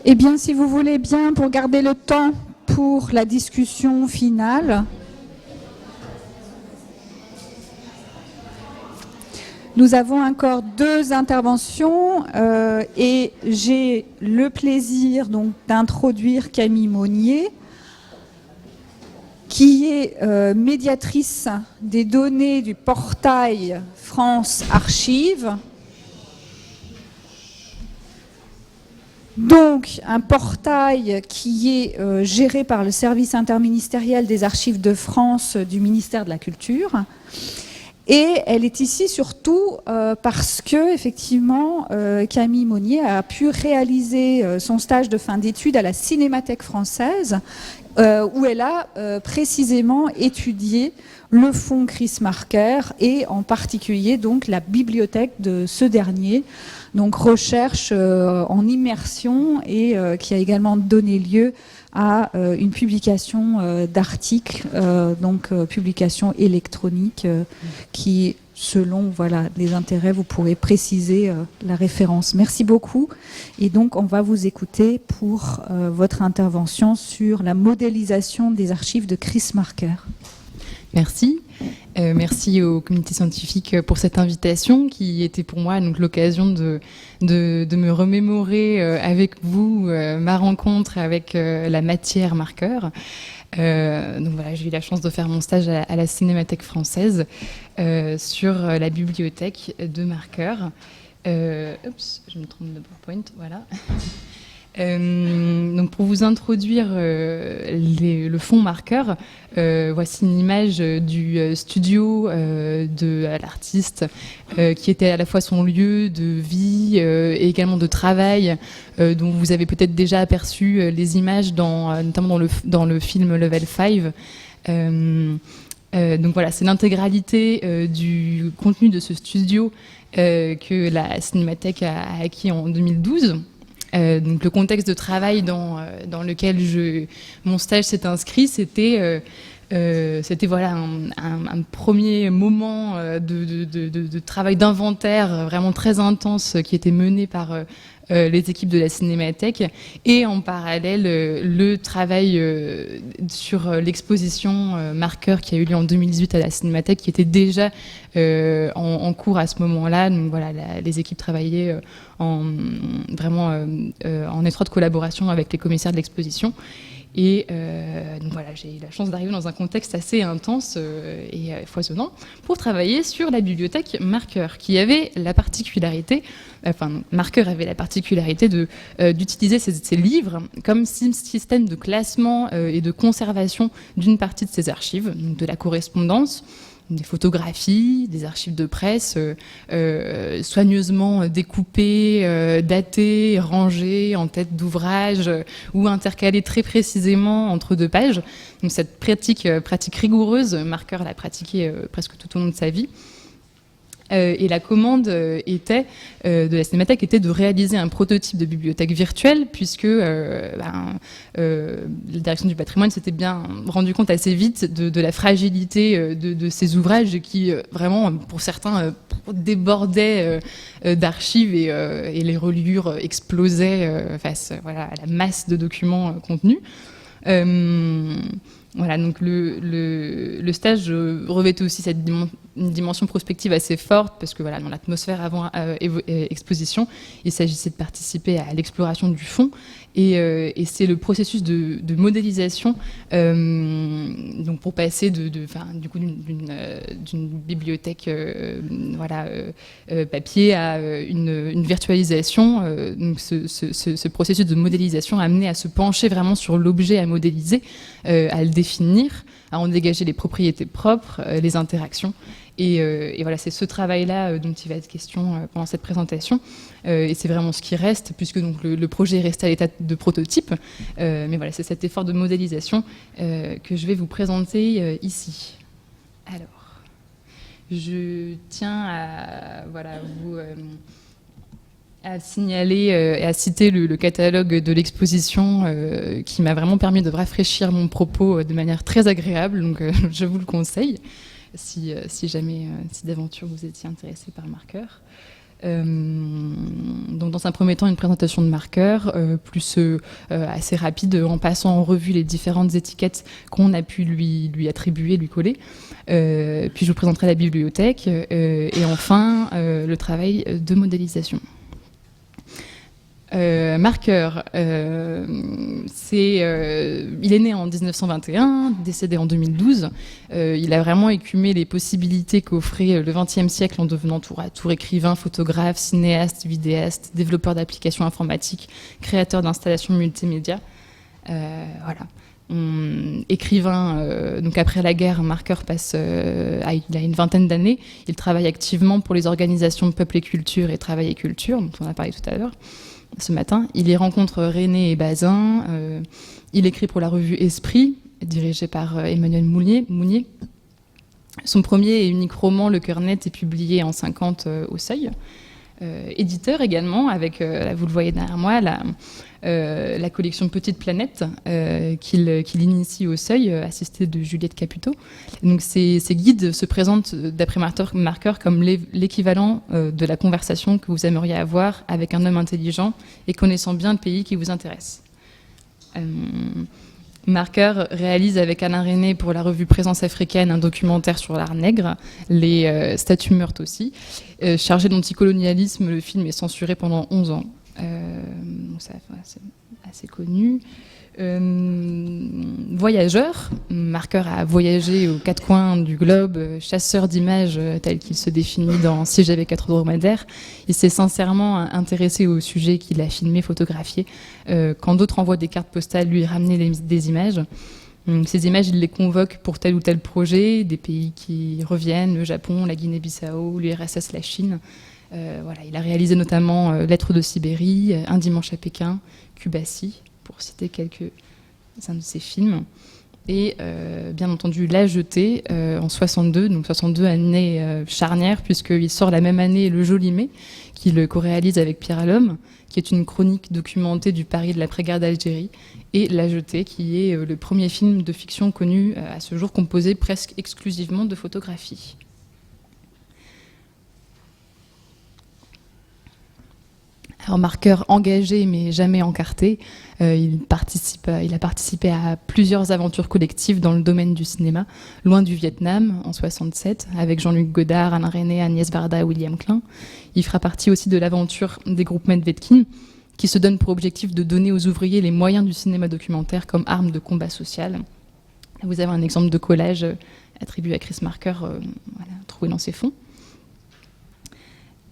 Eh bien, si vous voulez bien, pour garder le temps pour la discussion finale, nous avons encore 2 interventions et j'ai le plaisir donc d'introduire Camille Monnier, qui est médiatrice des données du portail France Archives. Donc, un portail qui est géré par le service interministériel des archives de France du ministère de la Culture. Et elle est ici surtout parce que, effectivement, Camille Monnier a pu réaliser son stage de fin d'études à la Cinémathèque française, où elle a précisément étudié le fonds Chris Marker et en particulier donc la bibliothèque de ce dernier. Donc recherche en immersion et qui a également donné lieu à une publication d'articles, donc publication électronique qui, selon voilà, les intérêts, vous pourrez préciser la référence. Merci beaucoup. Et donc on va vous écouter pour votre intervention sur la modélisation des archives de Chris Marker. Merci. Merci au comité scientifique pour cette invitation qui était pour moi donc l'occasion de me remémorer avec vous ma rencontre avec la matière marqueur. Donc voilà, j'ai eu la chance de faire mon stage à la Cinémathèque française sur la bibliothèque de marqueurs. Oups, je me trompe de PowerPoint, voilà. Donc pour vous introduire le fonds marqueur, voici une image du studio de l'artiste qui était à la fois son lieu de vie et également de travail, dont vous avez peut-être déjà aperçu les images notamment dans le film Level 5. Donc voilà, c'est l'intégralité du contenu de ce studio que la Cinémathèque a acquis en 2012. Donc le contexte de travail dans lequel mon stage s'est inscrit, c'était voilà un premier moment de travail d'inventaire vraiment très intense qui était mené par les équipes de la Cinémathèque et en parallèle le travail sur l'exposition marqueur qui a eu lieu en 2018 à la Cinémathèque qui était déjà en cours à ce moment-là. Donc voilà, les équipes travaillaient vraiment en étroite collaboration avec les commissaires de l'exposition. Et donc voilà, j'ai eu la chance d'arriver dans un contexte assez intense et foisonnant pour travailler sur la bibliothèque Marqueur, qui avait la particularité, Marqueur avait la particularité d'utiliser ces livres comme système de classement et de conservation d'une partie de ses archives, donc de la correspondance, des photographies, des archives de presse soigneusement découpées, datées, rangées en tête d'ouvrage ou intercalées très précisément entre 2 pages. Donc cette pratique rigoureuse, Marqueur l'a pratiquée presque tout au long de sa vie. Et la commande de la Cinémathèque était de réaliser un prototype de bibliothèque virtuelle, puisque la direction du patrimoine s'était bien rendu compte assez vite de la fragilité de ces ouvrages qui, vraiment, pour certains, débordaient d'archives et les reliures explosaient face à la masse de documents contenus. Voilà, donc le stage revêtait aussi une dimension prospective assez forte parce que voilà, dans l'atmosphère avant exposition, il s'agissait de participer à l'exploration du fond et c'est le processus de modélisation donc pour passer du coup d'une bibliothèque papier à une virtualisation. Donc ce processus de modélisation a amené à se pencher vraiment sur l'objet à modéliser, à le définir, à en dégager les propriétés propres, les interactions. Et voilà, c'est ce travail-là dont il va être question pendant cette présentation. Et c'est vraiment ce qui reste, puisque donc, le projet est resté à l'état de prototype. Mais voilà, c'est cet effort de modélisation que je vais vous présenter ici. Alors, je tiens à signaler et à citer le catalogue de l'exposition qui m'a vraiment permis de rafraîchir mon propos de manière très agréable. Donc, je vous le conseille. Si d'aventure vous étiez intéressé par Marqueur. Donc dans un premier temps, une présentation de marqueur, plus assez rapide, en passant en revue les différentes étiquettes qu'on a pu lui attribuer, lui coller. Puis je vous présenterai la bibliothèque et enfin le travail de modélisation. Marqueur, il est né en 1921, décédé en 2012. Il a vraiment écumé les possibilités qu'offrait le XXe siècle en devenant tour à tour écrivain, photographe, cinéaste, vidéaste, développeur d'applications informatiques, créateur d'installations multimédia. Voilà. Écrivain, donc après la guerre, Marqueur passe, il a une vingtaine d'années. Il travaille activement pour les organisations Peuple et Culture et Travail et Culture, dont on a parlé tout à l'heure. Ce matin, il y rencontre René et Bazin. Il écrit pour la revue Esprit, dirigée par Emmanuel Mounier. Son premier et unique roman, Le Cœur net, est publié en 1950 au Seuil. Éditeur également, avec, vous le voyez derrière moi, la collection Petite Planète qu'il initie au Seuil, assisté de Juliette Caputo. Donc ces guides se présentent, d'après Marqueur, comme l'équivalent de la conversation que vous aimeriez avoir avec un homme intelligent et connaissant bien le pays qui vous intéresse. Marqueur réalise avec Alain René pour la revue Présence africaine un documentaire sur l'art nègre, les statues meurent aussi. Chargé d'anticolonialisme, le film est censuré pendant 11 ans. C'est assez connu. Voyageur, Marqueur a voyagé aux quatre coins du globe, chasseur d'images tel qu'il se définit dans Si j'avais 4 dromadaires. Il s'est sincèrement intéressé au sujet qu'il a filmé, photographié. Quand d'autres envoient des cartes postales lui ramener des images, ces images, il les convoque pour tel ou tel projet, des pays qui reviennent, le Japon, la Guinée-Bissau, l'URSS, la Chine. Voilà, il a réalisé notamment Lettres de Sibérie, Un dimanche à Pékin, Cubassi, pour citer quelques-uns de ses films. Et bien entendu, La Jetée, en 62, donc 62 année charnière, puisqu'il sort la même année Le Joli Mai, qu'il co-réalise avec Pierre Allom, qui est une chronique documentée du Paris de l'après-guerre d'Algérie, et La Jetée, qui est le premier film de fiction connu à ce jour composé presque exclusivement de photographies. Alors, Marqueur engagé mais jamais encarté, il a participé à plusieurs aventures collectives dans le domaine du cinéma, Loin du Vietnam en 67, avec Jean-Luc Godard, Alain René, Agnès Varda, William Klein. Il fera partie aussi de l'aventure des groupes Medvedkin, qui se donne pour objectif de donner aux ouvriers les moyens du cinéma documentaire comme arme de combat social. Vous avez un exemple de collage attribué à Chris Marqueur, trouvé dans ses fonds.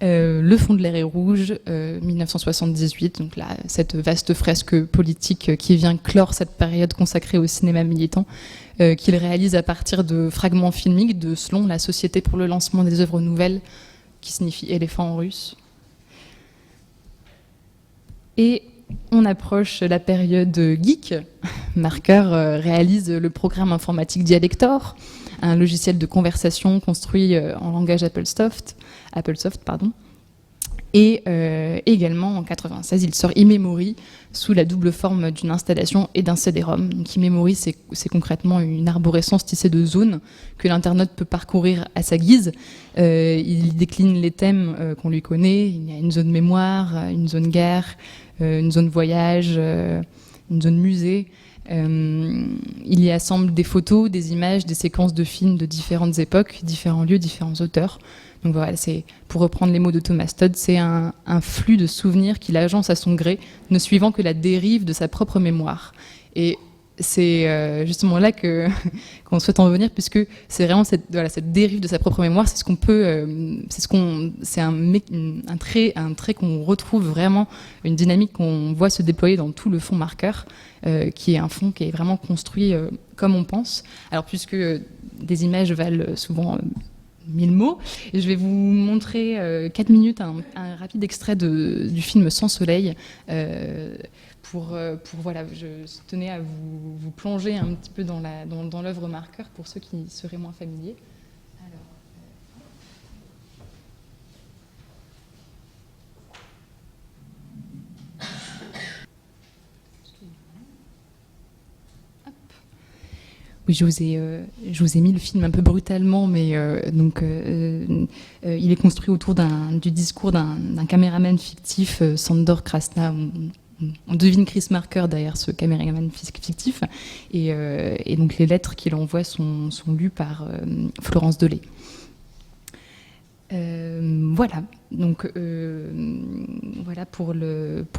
Le fond de l'air est rouge, 1978, donc là, cette vaste fresque politique qui vient clore cette période consacrée au cinéma militant, qu'il réalise à partir de fragments filmiques de Selon, la Société pour le lancement des œuvres nouvelles, qui signifie éléphant en russe. Et on approche la période geek. Marqueur réalise le programme informatique Dialector, un logiciel de conversation construit en langage Applesoft. Et également, en 1996, il sort eMemory sous la double forme d'une installation et d'un CD-ROM. Donc eMemory, c'est concrètement une arborescence tissée de zones que l'internaute peut parcourir à sa guise. Il décline les thèmes qu'on lui connaît. Il y a une zone mémoire, une zone guerre, une zone voyage, une zone musée. Il y assemble des photos, des images, des séquences de films de différentes époques, différents lieux, différents auteurs. Donc voilà, c'est, pour reprendre les mots de Thomas Todd, c'est un flux de souvenirs qu'il agence à son gré, ne suivant que la dérive de sa propre mémoire. Et c'est justement là qu'on souhaite en venir, puisque c'est vraiment cette dérive de sa propre mémoire, c'est un trait qu'on retrouve vraiment, une dynamique qu'on voit se déployer dans tout le fond Marqueur, qui est un fond qui est vraiment construit comme on pense. Alors puisque des images valent souvent 1000 mots, et je vais vous montrer 4 minutes un rapide extrait du film Sans soleil, voilà, je tenais à vous plonger un petit peu dans l'œuvre Marqueur pour ceux qui seraient moins familiers. Oui, je vous ai mis le film un peu brutalement, mais il est construit autour du discours d'un caméraman fictif, Sandor Krasna. On devine Chris Marker derrière ce caméraman fictif, et donc les lettres qu'il envoie sont lues par Florence Delay. Voilà, donc voilà pour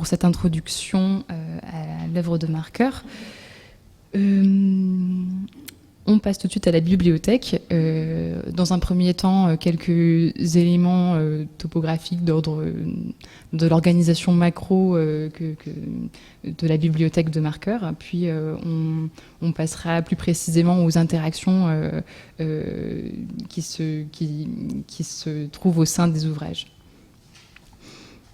cette introduction à l'œuvre de Marker. On passe tout de suite à la bibliothèque. Dans un premier temps, quelques éléments topographiques d'ordre de l'organisation macro de la bibliothèque de Marker. Puis on passera plus précisément aux interactions qui se trouvent au sein des ouvrages.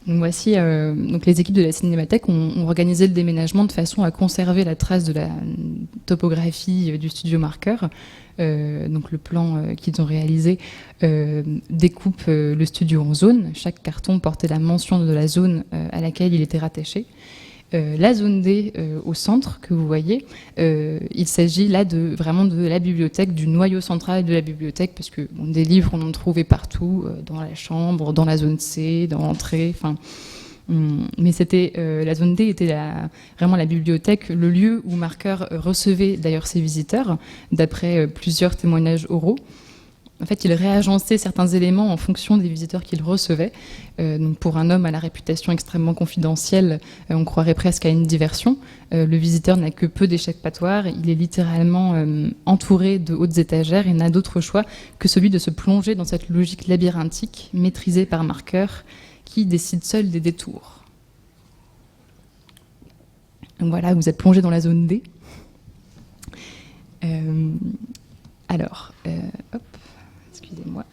Donc voici, donc les équipes de la Cinémathèque ont organisé le déménagement de façon à conserver la trace de la topographie du studio Marker. Donc le plan qu'ils ont réalisé découpe le studio en zones. Chaque carton portait la mention de la zone à laquelle il était rattaché. La zone D au centre que vous voyez, il s'agit là vraiment de la bibliothèque, du noyau central de la bibliothèque, parce que des livres on en trouvait partout, dans la chambre, dans la zone C, dans l'entrée, mais c'était la zone D était vraiment la bibliothèque, le lieu où Marker recevait d'ailleurs ses visiteurs, d'après plusieurs témoignages oraux. En fait, il réagençait certains éléments en fonction des visiteurs qu'il recevait. Donc pour un homme à la réputation extrêmement confidentielle, on croirait presque à une diversion. Le visiteur n'a que peu d'échappatoires. Il est littéralement entouré de hautes étagères et n'a d'autre choix que celui de se plonger dans cette logique labyrinthique maîtrisée par Marker, qui décide seul des détours. Donc voilà, vous êtes plongé dans la zone D. Hop. Excusez-moi.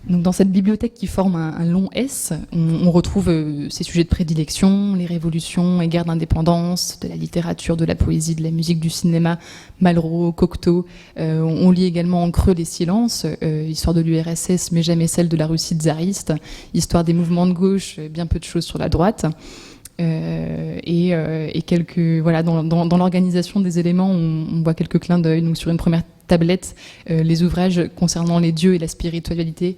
Donc dans cette bibliothèque qui forme un long S, on retrouve ses sujets de prédilection, les révolutions et guerres d'indépendance, de la littérature, de la poésie, de la musique, du cinéma, Malraux, Cocteau. On lit également en creux les silences, histoire de l'URSS, mais jamais celle de la Russie tsariste, histoire des mouvements de gauche, bien peu de choses sur la droite. Et quelques, voilà, dans l'organisation des éléments, on voit quelques clins d'œil. Donc sur une première tablette, les ouvrages concernant les dieux et la spiritualité,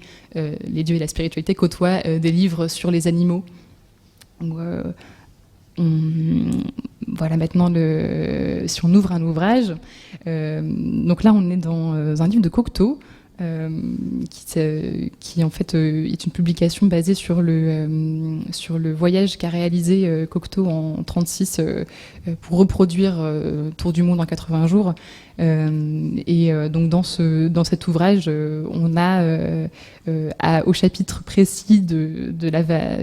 côtoient des livres sur les animaux. Donc, voilà, maintenant, si on ouvre un ouvrage, donc là on est dans un livre de Cocteau, qui en fait est une publication basée sur le voyage qu'a réalisé Cocteau en 1936 pour reproduire Tour du monde en 80 jours. Donc dans cet ouvrage, on a au chapitre précis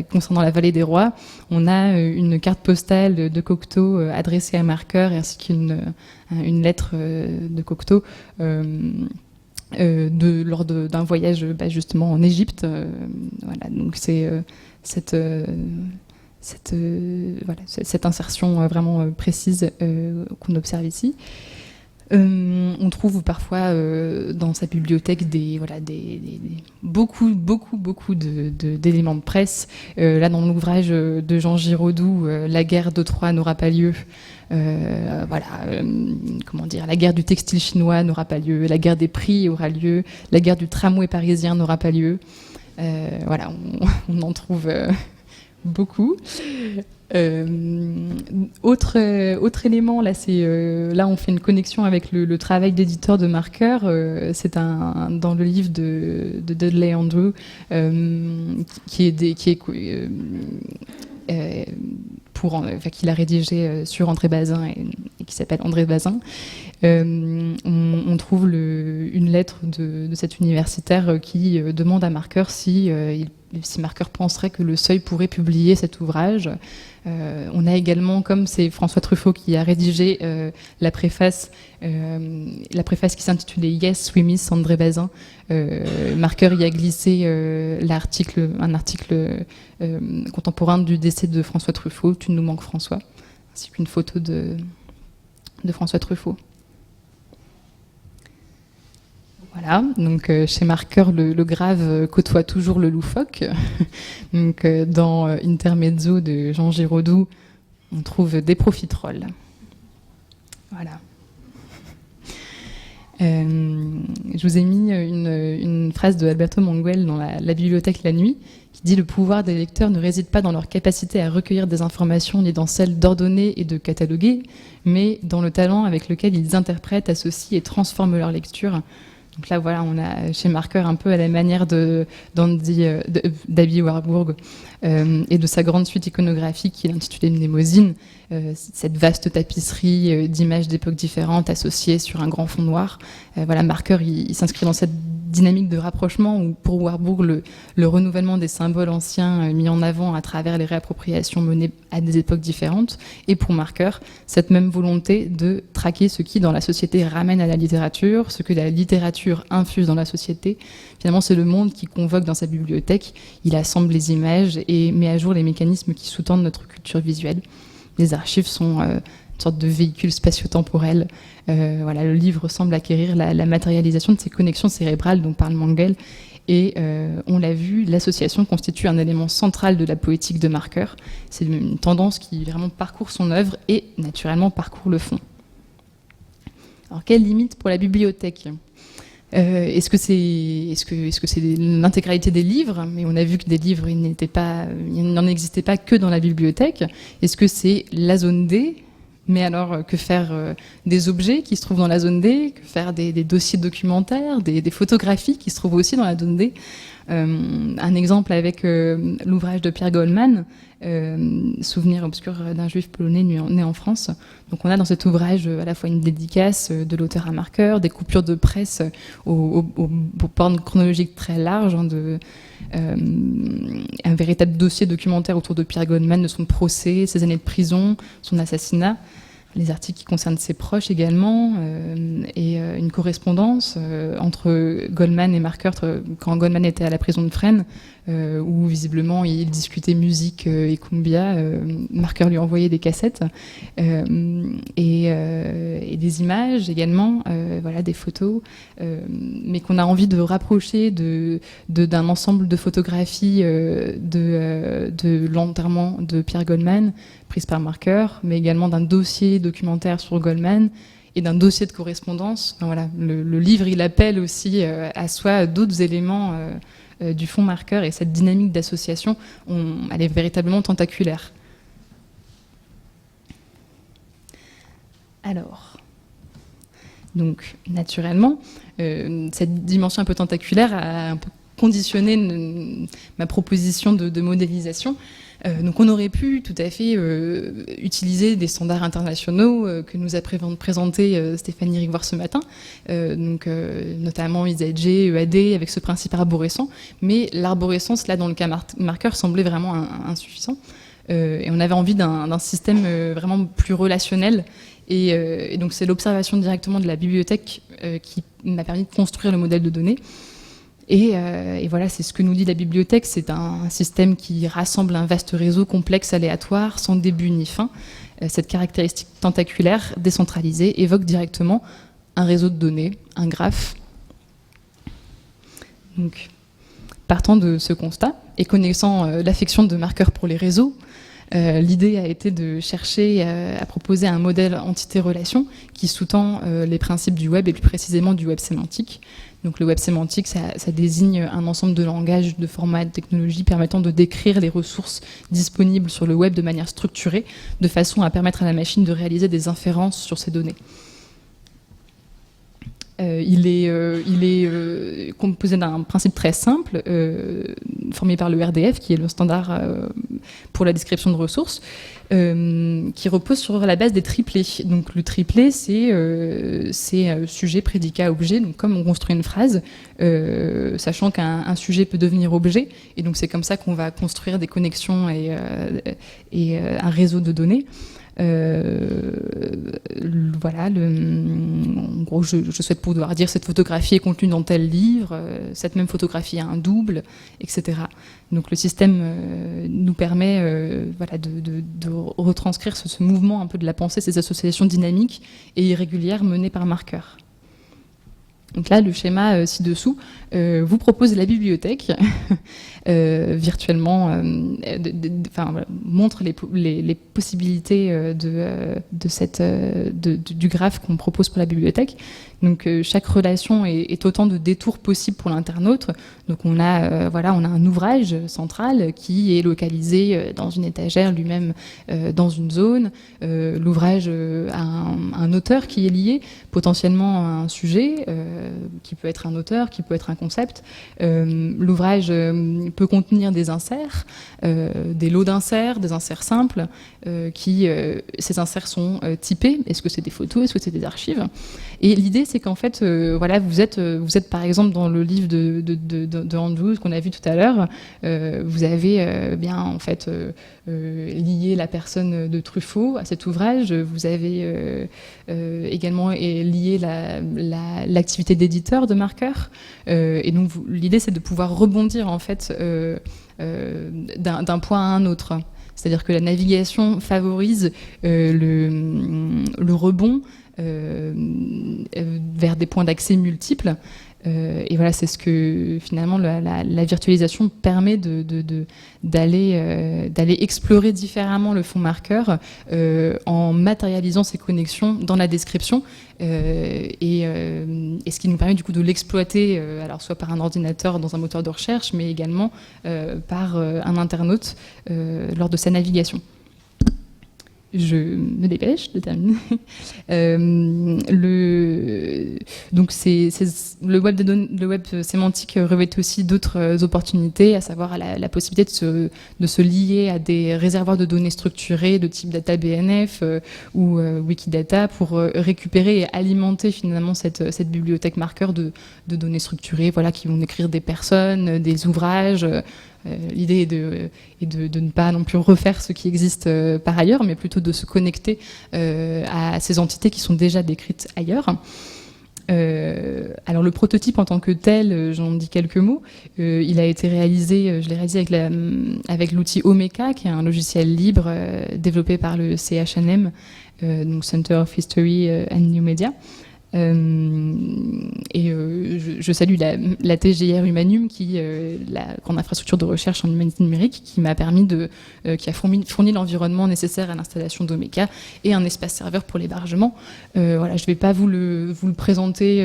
concernant la vallée des rois, on a une carte postale de Cocteau adressée à Marker, ainsi qu'une lettre de Cocteau lors d'un voyage justement en Égypte. Voilà, donc c'est cette insertion vraiment précise qu'on observe ici. On trouve parfois dans sa bibliothèque beaucoup d'éléments de presse. Là, dans l'ouvrage de Jean Giraudoux, La guerre de Troie n'aura pas lieu. La guerre du textile chinois n'aura pas lieu. La guerre des prix aura lieu. La guerre du tramway parisien n'aura pas lieu. On en trouve beaucoup. Autre élément, là, là on fait une connexion avec le travail d'éditeur de Marker. C'est dans le livre de Dudley Andrew, qu'il a rédigé sur André Bazin et qui s'appelle André Bazin. On trouve une lettre de cet universitaire qui demande à Marker si Marker penserait que le Seuil pourrait publier cet ouvrage. On a également, comme c'est François Truffaut qui a rédigé la préface qui s'intitulait Yes, We Miss André Bazin, Marker y a glissé un article contemporain du décès de François Truffaut, Tu nous manques François, ainsi qu'une photo de François Truffaut. Voilà, donc chez Marker, le grave côtoie toujours le loufoque. Donc dans Intermezzo de Jean Giraudoux, on trouve des profiteroles. Voilà. Je vous ai mis une phrase de Alberto Manguel dans la bibliothèque La Nuit, qui dit « Le pouvoir des lecteurs ne réside pas dans leur capacité à recueillir des informations, ni dans celle d'ordonner et de cataloguer, mais dans le talent avec lequel ils interprètent, associent et transforment leur lecture. » Donc là, voilà, on a chez Marker un peu à la manière d'Abby Warburg et de sa grande suite iconographique qui est intitulée Mnémosyne, cette vaste tapisserie d'images d'époques différentes associées sur un grand fond noir. Voilà, Marker, il s'inscrit dans cette dynamique de rapprochement où pour Warburg, le renouvellement des symboles anciens mis en avant à travers les réappropriations menées à des époques différentes, et pour Marker, cette même volonté de traquer ce qui, dans la société, ramène à la littérature, ce que la littérature infuse dans la société. Finalement, c'est le monde qui convoque dans sa bibliothèque. Il assemble les images et met à jour les mécanismes qui sous-tendent notre culture visuelle. Les archives sont une sorte de véhicule spatio-temporel. Voilà, le livre semble acquérir la matérialisation de ces connexions cérébrales dont parle Manguel. Et on l'a vu, l'association constitue un élément central de la poétique de Marker. C'est une tendance qui vraiment parcourt son œuvre et naturellement parcourt le fond. Alors, quelles limites pour la bibliothèque ? Est-ce que c'est l'intégralité des livres ? Mais on a vu que des livres, il n'en existait pas que dans la bibliothèque. Est-ce que c'est la zone D ? Mais alors, que faire des objets qui se trouvent dans la zone D ? Que faire des dossiers documentaires, des photographies qui se trouvent aussi dans la zone D ? Un exemple avec l'ouvrage de Pierre Goldman, Souvenir obscur d'un juif polonais né en France. Donc on a dans cet ouvrage à la fois une dédicace de l'auteur à Marker, des coupures de presse au porn chronologique très large, un véritable dossier documentaire autour de Pierre Goldman, de son procès, ses années de prison, son assassinat. Les articles qui concernent ses proches également, et une correspondance entre Goldman et Marker quand Goldman était à la prison de Fresnes, où visiblement il discutait musique et cumbia. Marker lui envoyait des cassettes et des images également, voilà, des photos, mais qu'on a envie de rapprocher d'un ensemble de photographies de l'enterrement de Pierre Goldman, prise par Marker, mais également d'un dossier documentaire sur Goldman et d'un dossier de correspondance. Enfin, voilà, le livre, il appelle aussi à soi d'autres éléments du fond Marker, et cette dynamique d'association, elle est véritablement tentaculaire. Alors, donc, naturellement, cette dimension un peu tentaculaire a un peu conditionné ma proposition de modélisation. Donc on aurait pu tout à fait utiliser des standards internationaux que nous a présenté Stéphanie Rigoire ce matin, notamment IZG, EAD, avec ce principe arborescent, mais l'arborescence, là, dans le cas Marker, semblait vraiment insuffisant. Et on avait envie d'un système vraiment plus relationnel. Et donc c'est l'observation directement de la bibliothèque qui m'a permis de construire le modèle de données. Et voilà, c'est ce que nous dit la bibliothèque, c'est un système qui rassemble un vaste réseau complexe, aléatoire, sans début ni fin. Cette caractéristique tentaculaire, décentralisée, évoque directement un réseau de données, un graphe. Donc, partant de ce constat, et connaissant l'affection de Marker pour les réseaux, l'idée a été de chercher à proposer un modèle entité-relation qui sous-tend les principes du web, et plus précisément du web sémantique. Donc le web sémantique, ça désigne un ensemble de langages, de formats, de technologies permettant de décrire les ressources disponibles sur le web de manière structurée, de façon à permettre à la machine de réaliser des inférences sur ces données. Il est composé d'un principe très simple, formé par le RDF, qui est le standard pour la description de ressources, qui repose sur la base des triplés. Donc le triplet, c'est sujet, prédicat, objet. Donc comme on construit une phrase, sachant qu'un sujet peut devenir objet, et donc c'est comme ça qu'on va construire des connexions et un réseau de données. Voilà, en gros, je souhaite pouvoir dire cette photographie est contenue dans tel livre, cette même photographie a un double, etc. Donc le système nous permet voilà, de retranscrire ce mouvement un peu de la pensée, ces associations dynamiques et irrégulières menées par Marker. Donc là, le schéma ci-dessous vous propose la bibliothèque virtuellement, montre les possibilités du graphe qu'on propose pour la bibliothèque. Donc chaque relation est autant de détours possibles pour l'internaute. Donc on a un ouvrage central qui est localisé dans une étagère lui-même dans une zone. L'ouvrage a un auteur qui est lié potentiellement à un sujet qui peut être un auteur, qui peut être un concept. L'ouvrage peut contenir des inserts, des lots d'inserts, des inserts simples. Ces inserts sont typés. Est-ce que c'est des photos? Est-ce que c'est des archives? Et l'idée, c'est qu'en fait, vous êtes par exemple dans le livre de Andrews qu'on a vu tout à l'heure. Vous avez lié la personne de Truffaut à cet ouvrage. Vous avez également lié l'activité d'éditeur de marqueurs. Et donc, l'idée, c'est de pouvoir rebondir en fait d'un point à un autre. C'est-à-dire que la navigation favorise le rebond vers des points d'accès multiples. Et voilà, c'est ce que finalement la virtualisation permet d'aller explorer différemment le fond marqueur en matérialisant ces connexions dans la description et ce qui nous permet du coup de l'exploiter alors soit par un ordinateur dans un moteur de recherche mais également par un internaute lors de sa navigation. Je me dépêche de terminer. Donc le web sémantique revêt aussi d'autres opportunités, à savoir la possibilité de se lier à des réservoirs de données structurés de type DataBNF ou Wikidata pour récupérer et alimenter finalement cette bibliothèque marqueur de données structurées, qui vont décrire des personnes, des ouvrages. L'idée est de ne pas non plus refaire ce qui existe par ailleurs, mais plutôt de se connecter à ces entités qui sont déjà décrites ailleurs. Alors le prototype en tant que tel, j'en dis quelques mots. Il a été réalisé, je l'ai réalisé avec l'outil Omeka, qui est un logiciel libre développé par le CHNM, donc Center of History and New Media. Je salue la TGR Humanum, la grande infrastructure de recherche en humanité numérique, qui m'a permis qui a fourni l'environnement nécessaire à l'installation d'Omeka et un espace serveur pour l'hébergement. Je ne vais pas vous présenter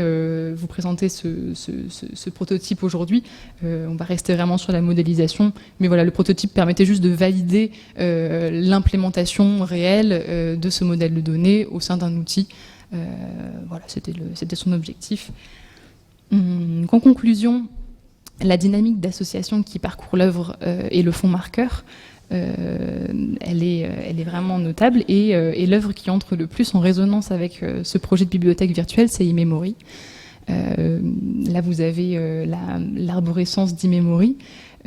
ce prototype aujourd'hui. On va rester vraiment sur la modélisation, mais le prototype permettait juste de valider l'implémentation réelle de ce modèle de données au sein d'un outil. C'était son objectif. En conclusion, la dynamique d'association qui parcourt l'œuvre et le fond marqueur, elle est vraiment notable, et l'œuvre qui entre le plus en résonance avec ce projet de bibliothèque virtuelle, c'est eMemory. Là, vous avez l'arborescence d'eMemory.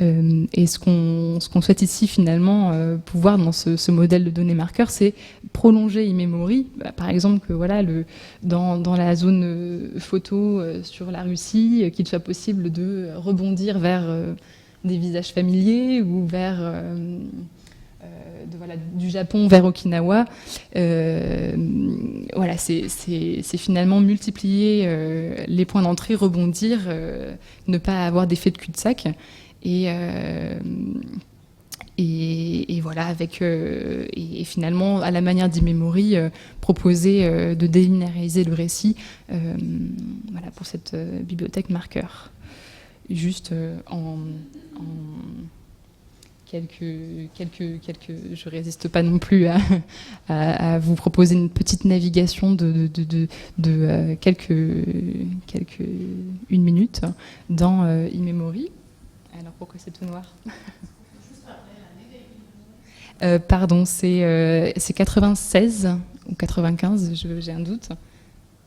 Et ce qu'on souhaite ici finalement pouvoir dans ce modèle de données marqueurs, c'est prolonger eMemory. Par exemple que dans la zone photo sur la Russie, qu'il soit possible de rebondir vers des visages familiers ou vers du Japon vers Okinawa. C'est finalement multiplier les points d'entrée, rebondir, ne pas avoir d'effet de cul-de-sac. Et finalement, à la manière d'eMemory, proposer de délinéariser le récit pour cette bibliothèque marqueur. Juste en je résiste pas non plus à vous proposer une petite navigation de une minute dans eMemory. Alors pourquoi c'est tout noir? Pardon, c'est 96 ou 95, j'ai un doute.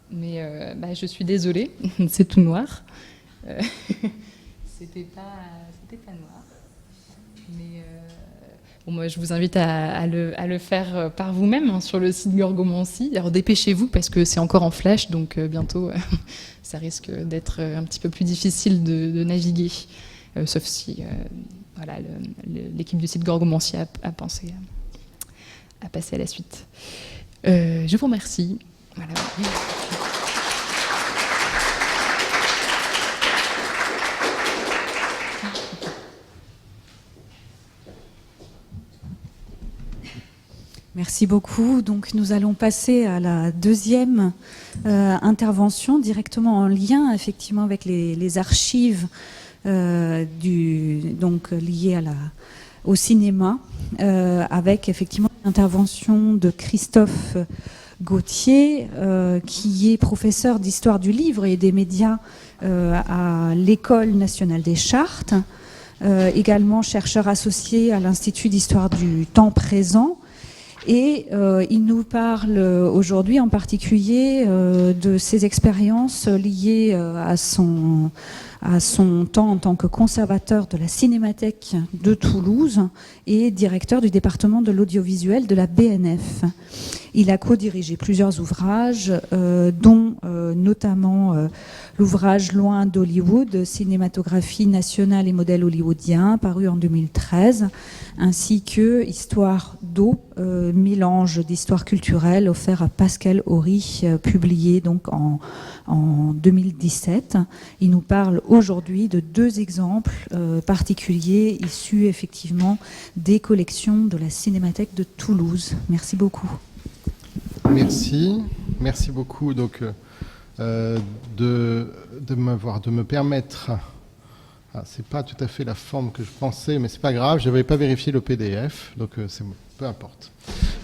Mais je suis désolée, c'est tout noir. C'était pas noir. Mais moi, je vous invite à le faire par vous-même sur le site Gorgomancy. Alors dépêchez-vous parce que c'est encore en flash, donc bientôt ça risque d'être un petit peu plus difficile de naviguer. Sauf si l'équipe du site Gorgomancy a pensé à passer à la suite. Je vous remercie. Voilà. Merci beaucoup. Donc, nous allons passer à la deuxième intervention, directement en lien effectivement avec les archives donc liées au cinéma, avec effectivement l'intervention de Christophe Gauthier, qui est professeur d'histoire du livre et des médias à l'École nationale des chartes, également chercheur associé à l'Institut d'histoire du temps présent. Et il nous parle aujourd'hui en particulier de ses expériences liées à son temps en tant que conservateur de la Cinémathèque de Toulouse et directeur du département de l'audiovisuel de la BNF. Il a co-dirigé plusieurs ouvrages, dont notamment l'ouvrage Loin d'Hollywood, cinématographie nationale et modèle hollywoodien, paru en 2013, ainsi que Histoire d'eau, mélange d'histoire culturelle, offert à Pascal Horry, publié donc en 2017. Il nous parle aujourd'hui de deux exemples particuliers issus effectivement des collections de la Cinémathèque de Toulouse. Merci beaucoup. Merci beaucoup donc de me permettre. C'est pas tout à fait la forme que je pensais, mais c'est pas grave. Je n'avais pas vérifié le PDF, donc c'est peu importe.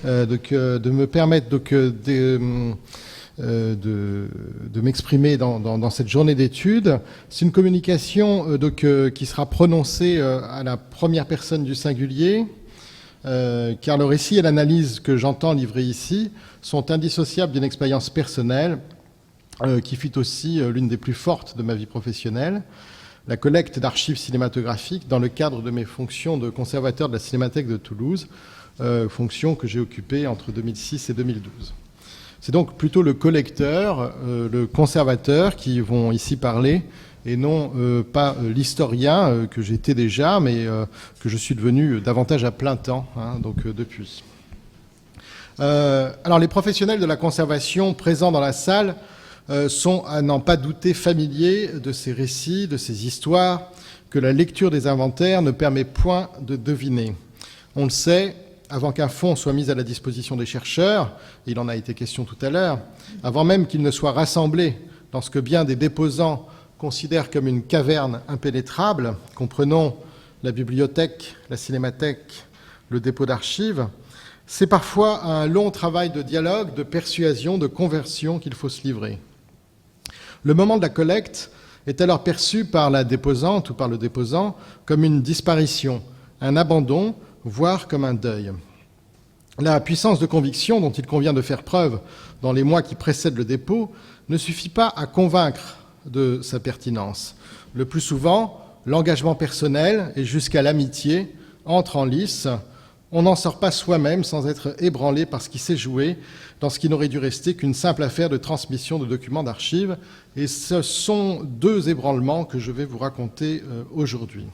De me permettre donc de m'exprimer dans cette journée d'études. C'est une communication qui sera prononcée à la première personne du singulier. Car le récit et l'analyse que j'entends livrer ici sont indissociables d'une expérience personnelle qui fut aussi l'une des plus fortes de ma vie professionnelle, la collecte d'archives cinématographiques dans le cadre de mes fonctions de conservateur de la Cinémathèque de Toulouse, fonction que j'ai occupée entre 2006 et 2012. C'est donc plutôt le collecteur, le conservateur qui vont ici parler, et non pas l'historien que j'étais déjà, mais que je suis devenu davantage à plein temps, depuis. Alors les professionnels de la conservation présents dans la salle sont, à n'en pas douter, familiers de ces récits, de ces histoires, que la lecture des inventaires ne permet point de deviner. On le sait, avant qu'un fonds soit mis à la disposition des chercheurs, il en a été question tout à l'heure, avant même qu'il ne soit rassemblé dans ce que bien des déposants considèrent comme une caverne impénétrable, comprenant la bibliothèque, la cinémathèque, le dépôt d'archives, c'est parfois un long travail de dialogue, de persuasion, de conversion qu'il faut se livrer. Le moment de la collecte est alors perçu par la déposante ou par le déposant comme une disparition, un abandon, voire comme un deuil. La puissance de conviction dont il convient de faire preuve dans les mois qui précèdent le dépôt ne suffit pas à convaincre de sa pertinence. Le plus souvent, l'engagement personnel et jusqu'à l'amitié entrent en lice. On n'en sort pas soi-même sans être ébranlé par ce qui s'est joué dans ce qui n'aurait dû rester qu'une simple affaire de transmission de documents d'archives. Et ce sont deux ébranlements que je vais vous raconter aujourd'hui.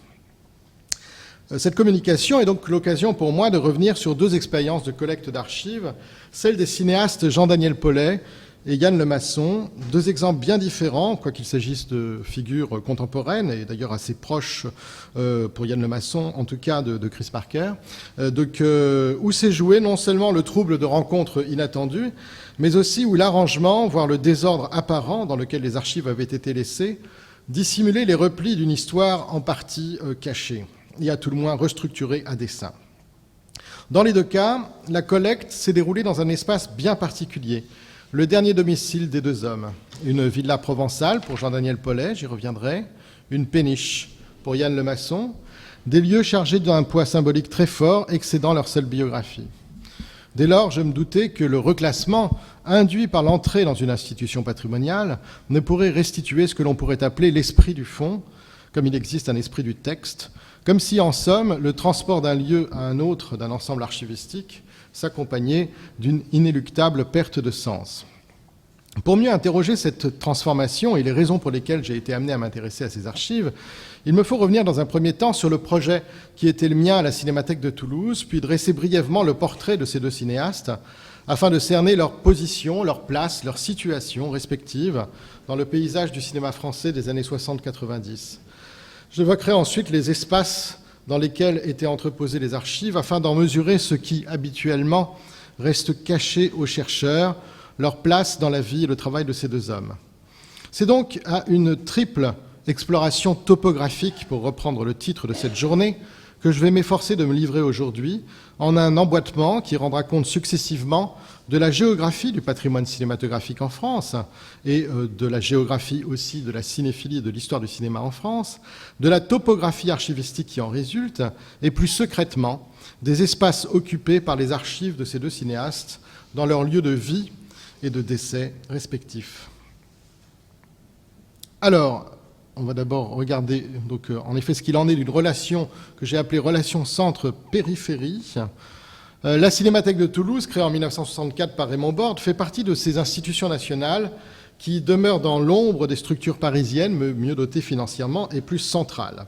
Cette communication est donc l'occasion pour moi de revenir sur deux expériences de collecte d'archives, celle des cinéastes Jean-Daniel Paulet et Yann Lemasson, deux exemples bien différents, quoiqu'il s'agisse de figures contemporaines, et d'ailleurs assez proches pour Yann Lemasson, en tout cas de Chris Marker, où s'est joué non seulement le trouble de rencontres inattendues, mais aussi où l'arrangement, voire le désordre apparent dans lequel les archives avaient été laissées, dissimulait les replis d'une histoire en partie cachée, et à tout le moins restructurée à dessein. Dans les deux cas, la collecte s'est déroulée dans un espace bien particulier, le dernier domicile des deux hommes, une villa provençale pour Jean-Daniel Paulet, j'y reviendrai, une péniche pour Yann Lemasson, des lieux chargés d'un poids symbolique très fort, excédant leur seule biographie. Dès lors, je me doutais que le reclassement induit par l'entrée dans une institution patrimoniale ne pourrait restituer ce que l'on pourrait appeler l'esprit du fond, comme il existe un esprit du texte, comme si, en somme, le transport d'un lieu à un autre d'un ensemble archivistique s'accompagnait d'une inéluctable perte de sens. Pour mieux interroger cette transformation et les raisons pour lesquelles j'ai été amené à m'intéresser à ces archives, il me faut revenir dans un premier temps sur le projet qui était le mien à la Cinémathèque de Toulouse, puis dresser brièvement le portrait de ces deux cinéastes, afin de cerner leur position, leur place, leur situation respective dans le paysage du cinéma français des années 60-90. J'évoquerai ensuite les espaces dans lesquels étaient entreposées les archives, afin d'en mesurer ce qui, habituellement, reste cachée aux chercheurs, leur place dans la vie et le travail de ces deux hommes. C'est donc à une triple exploration topographique, pour reprendre le titre de cette journée, que je vais m'efforcer de me livrer aujourd'hui en un emboîtement qui rendra compte successivement de la géographie du patrimoine cinématographique en France et de la géographie aussi de la cinéphilie et de l'histoire du cinéma en France, de la topographie archivistique qui en résulte et plus secrètement des espaces occupés par les archives de ces deux cinéastes dans leurs lieux de vie et de décès respectifs. Alors, on va d'abord regarder donc, en effet ce qu'il en est d'une relation que j'ai appelée relation centre-périphérie. La Cinémathèque de Toulouse, créée en 1964 par Raymond Borde, fait partie de ces institutions nationales qui demeurent dans l'ombre des structures parisiennes, mieux dotées financièrement et plus centrales.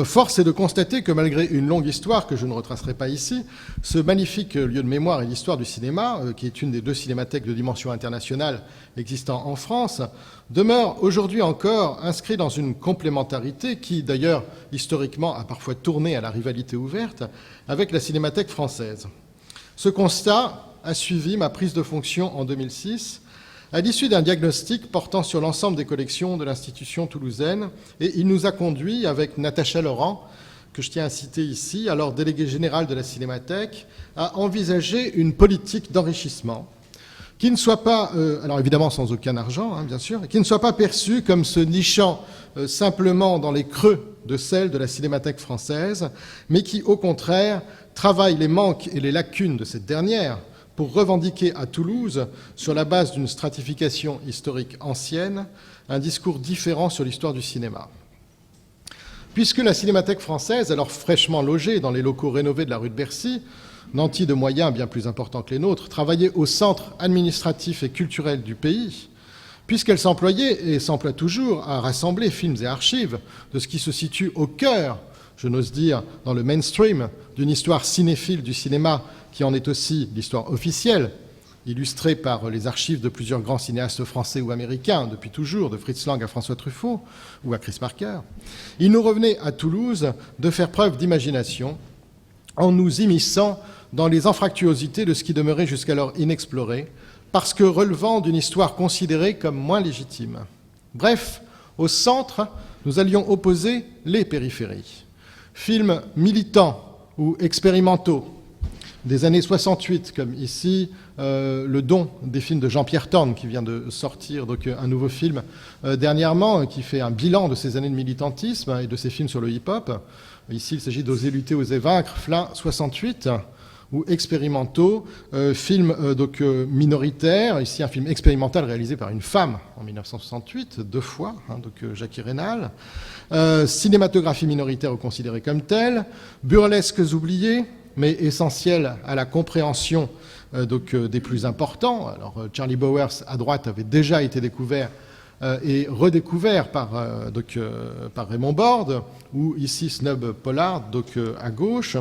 Force est de constater que malgré une longue histoire que je ne retracerai pas ici, ce magnifique lieu de mémoire et d'histoire du cinéma, qui est une des deux cinémathèques de dimension internationale existant en France, demeure aujourd'hui encore inscrit dans une complémentarité qui, d'ailleurs, historiquement, a parfois tourné à la rivalité ouverte avec la Cinémathèque française. Ce constat a suivi ma prise de fonction en 2006, à l'issue d'un diagnostic portant sur l'ensemble des collections de l'institution toulousaine, et il nous a conduit, avec Natacha Laurent, que je tiens à citer ici, alors déléguée générale de la Cinémathèque, à envisager une politique d'enrichissement qui ne soit pas, alors évidemment sans aucun argent, bien sûr, qui ne soit pas perçue comme se nichant simplement dans les creux de celle de la Cinémathèque française, mais qui, au contraire, travaille les manques et les lacunes de cette dernière pour revendiquer à Toulouse, sur la base d'une stratification historique ancienne, un discours différent sur l'histoire du cinéma. Puisque la Cinémathèque française, alors fraîchement logée dans les locaux rénovés de la rue de Bercy, nantis de moyens bien plus importants que les nôtres, travaillait au centre administratif et culturel du pays, puisqu'elle s'employait et s'emploie toujours à rassembler films et archives de ce qui se situe au cœur, je n'ose dire, dans le mainstream d'une histoire cinéphile du cinéma qui en est aussi l'histoire officielle, illustrée par les archives de plusieurs grands cinéastes français ou américains, depuis toujours, de Fritz Lang à François Truffaut ou à Chris Marker, il nous revenait à Toulouse de faire preuve d'imagination en nous immisçant dans les anfractuosités de ce qui demeurait jusqu'alors inexploré, parce que relevant d'une histoire considérée comme moins légitime. Bref, au centre, nous allions opposer les périphéries. Films militants ou expérimentaux, des années 68, comme ici Le Don des films de Jean-Pierre Thorne, qui vient de sortir donc, un nouveau film dernièrement, qui fait un bilan de ces années de militantisme et de ces films sur le hip-hop. Ici, il s'agit d'Oser lutter, oser vaincre, Flin 68, ou expérimentaux, films donc, minoritaires, ici un film expérimental réalisé par une femme en 1968, 2 fois, donc Jackie Rénal, cinématographie minoritaire ou considérée comme telle, burlesques oubliés, mais essentiel à la compréhension donc, des plus importants. Alors, Charlie Bowers, à droite, avait déjà été découvert et redécouvert par Raymond Borde, ou ici Snub Pollard, donc à gauche.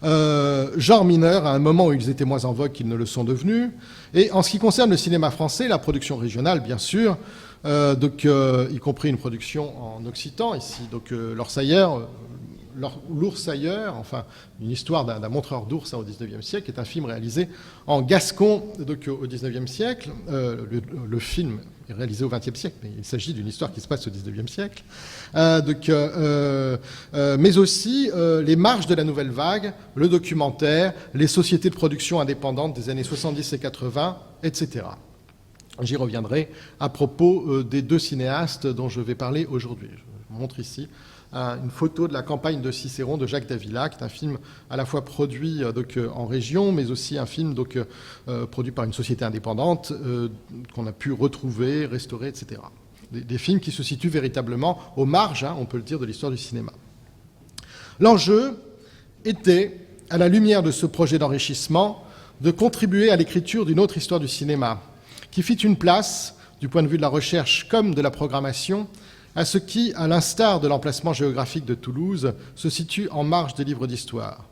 Genre mineur, à un moment où ils étaient moins en vogue qu'ils ne le sont devenus. Et en ce qui concerne le cinéma français, la production régionale, bien sûr, donc, y compris une production en occitan, ici, donc l'Oursailleur, l'Oursailleur, enfin une histoire d'un montreur d'ours au XIXe siècle, est un film réalisé en gascon donc, au XIXe siècle. Le film est réalisé au XXe siècle, mais il s'agit d'une histoire qui se passe au XIXe siècle. Mais aussi les marges de la nouvelle vague, le documentaire, les sociétés de production indépendantes des années 70 et 80, etc. J'y reviendrai à propos des 2 cinéastes dont je vais parler aujourd'hui. Je vous montre ici une photo de la campagne de Cicéron de Jacques Davila, qui est un film à la fois produit donc, en région, mais aussi un film donc, produit par une société indépendante qu'on a pu retrouver, restaurer, etc. Des films qui se situent véritablement aux marges, on peut le dire, de l'histoire du cinéma. L'enjeu était, à la lumière de ce projet d'enrichissement, de contribuer à l'écriture d'une autre histoire du cinéma, qui fit une place, du point de vue de la recherche comme de la programmation, à ce qui, à l'instar de l'emplacement géographique de Toulouse, se situe en marge des livres d'histoire.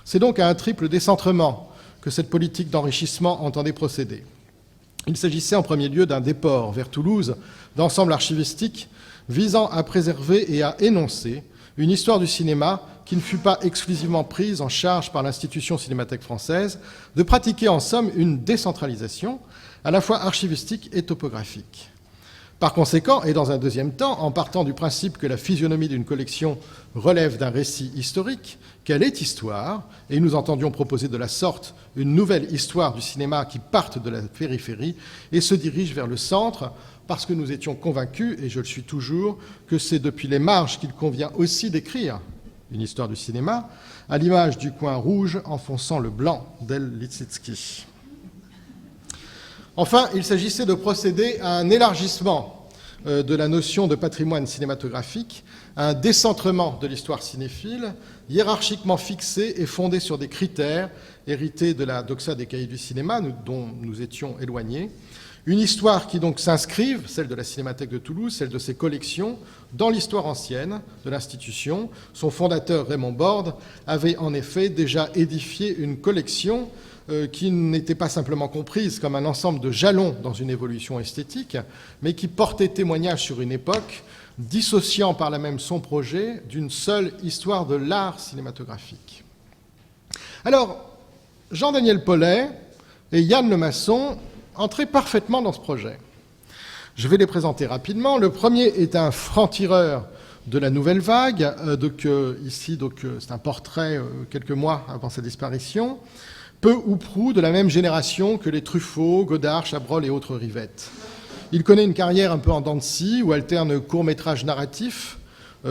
C'est donc à un triple décentrement que cette politique d'enrichissement entendait procéder. Il s'agissait en premier lieu d'un déport vers Toulouse d'ensemble archivistique visant à préserver et à énoncer une histoire du cinéma qui ne fut pas exclusivement prise en charge par l'institution Cinémathèque française, de pratiquer en somme une décentralisation à la fois archivistique et topographique. Par conséquent, et dans un deuxième temps, en partant du principe que la physionomie d'une collection relève d'un récit historique, qu'elle est histoire, et nous entendions proposer de la sorte une nouvelle histoire du cinéma qui parte de la périphérie et se dirige vers le centre, parce que nous étions convaincus, et je le suis toujours, que c'est depuis les marges qu'il convient aussi d'écrire une histoire du cinéma, à l'image du coin rouge enfonçant le blanc d'El Lissitzky. Enfin, il s'agissait de procéder à un élargissement de la notion de patrimoine cinématographique, à un décentrement de l'histoire cinéphile, hiérarchiquement fixé et fondé sur des critères hérités de la doxa des cahiers du cinéma, dont nous étions éloignés. Une histoire qui donc s'inscrive, celle de la Cinémathèque de Toulouse, celle de ses collections, dans l'histoire ancienne de l'institution. Son fondateur, Raymond Borde, avait en effet déjà édifié une collection qui n'était pas simplement comprise comme un ensemble de jalons dans une évolution esthétique, mais qui portait témoignage sur une époque, dissociant par là même son projet d'une seule histoire de l'art cinématographique. Alors, Jean-Daniel Paulet et Yann Lemasson entraient parfaitement dans ce projet. Je vais les présenter rapidement. Le premier est un franc-tireur de la nouvelle vague. Ici, c'est un portrait quelques mois avant sa disparition, peu ou prou de la même génération que les Truffaut, Godard, Chabrol et autres rivettes. Il connaît une carrière un peu en dents de scie, où alterne court-métrage narratif,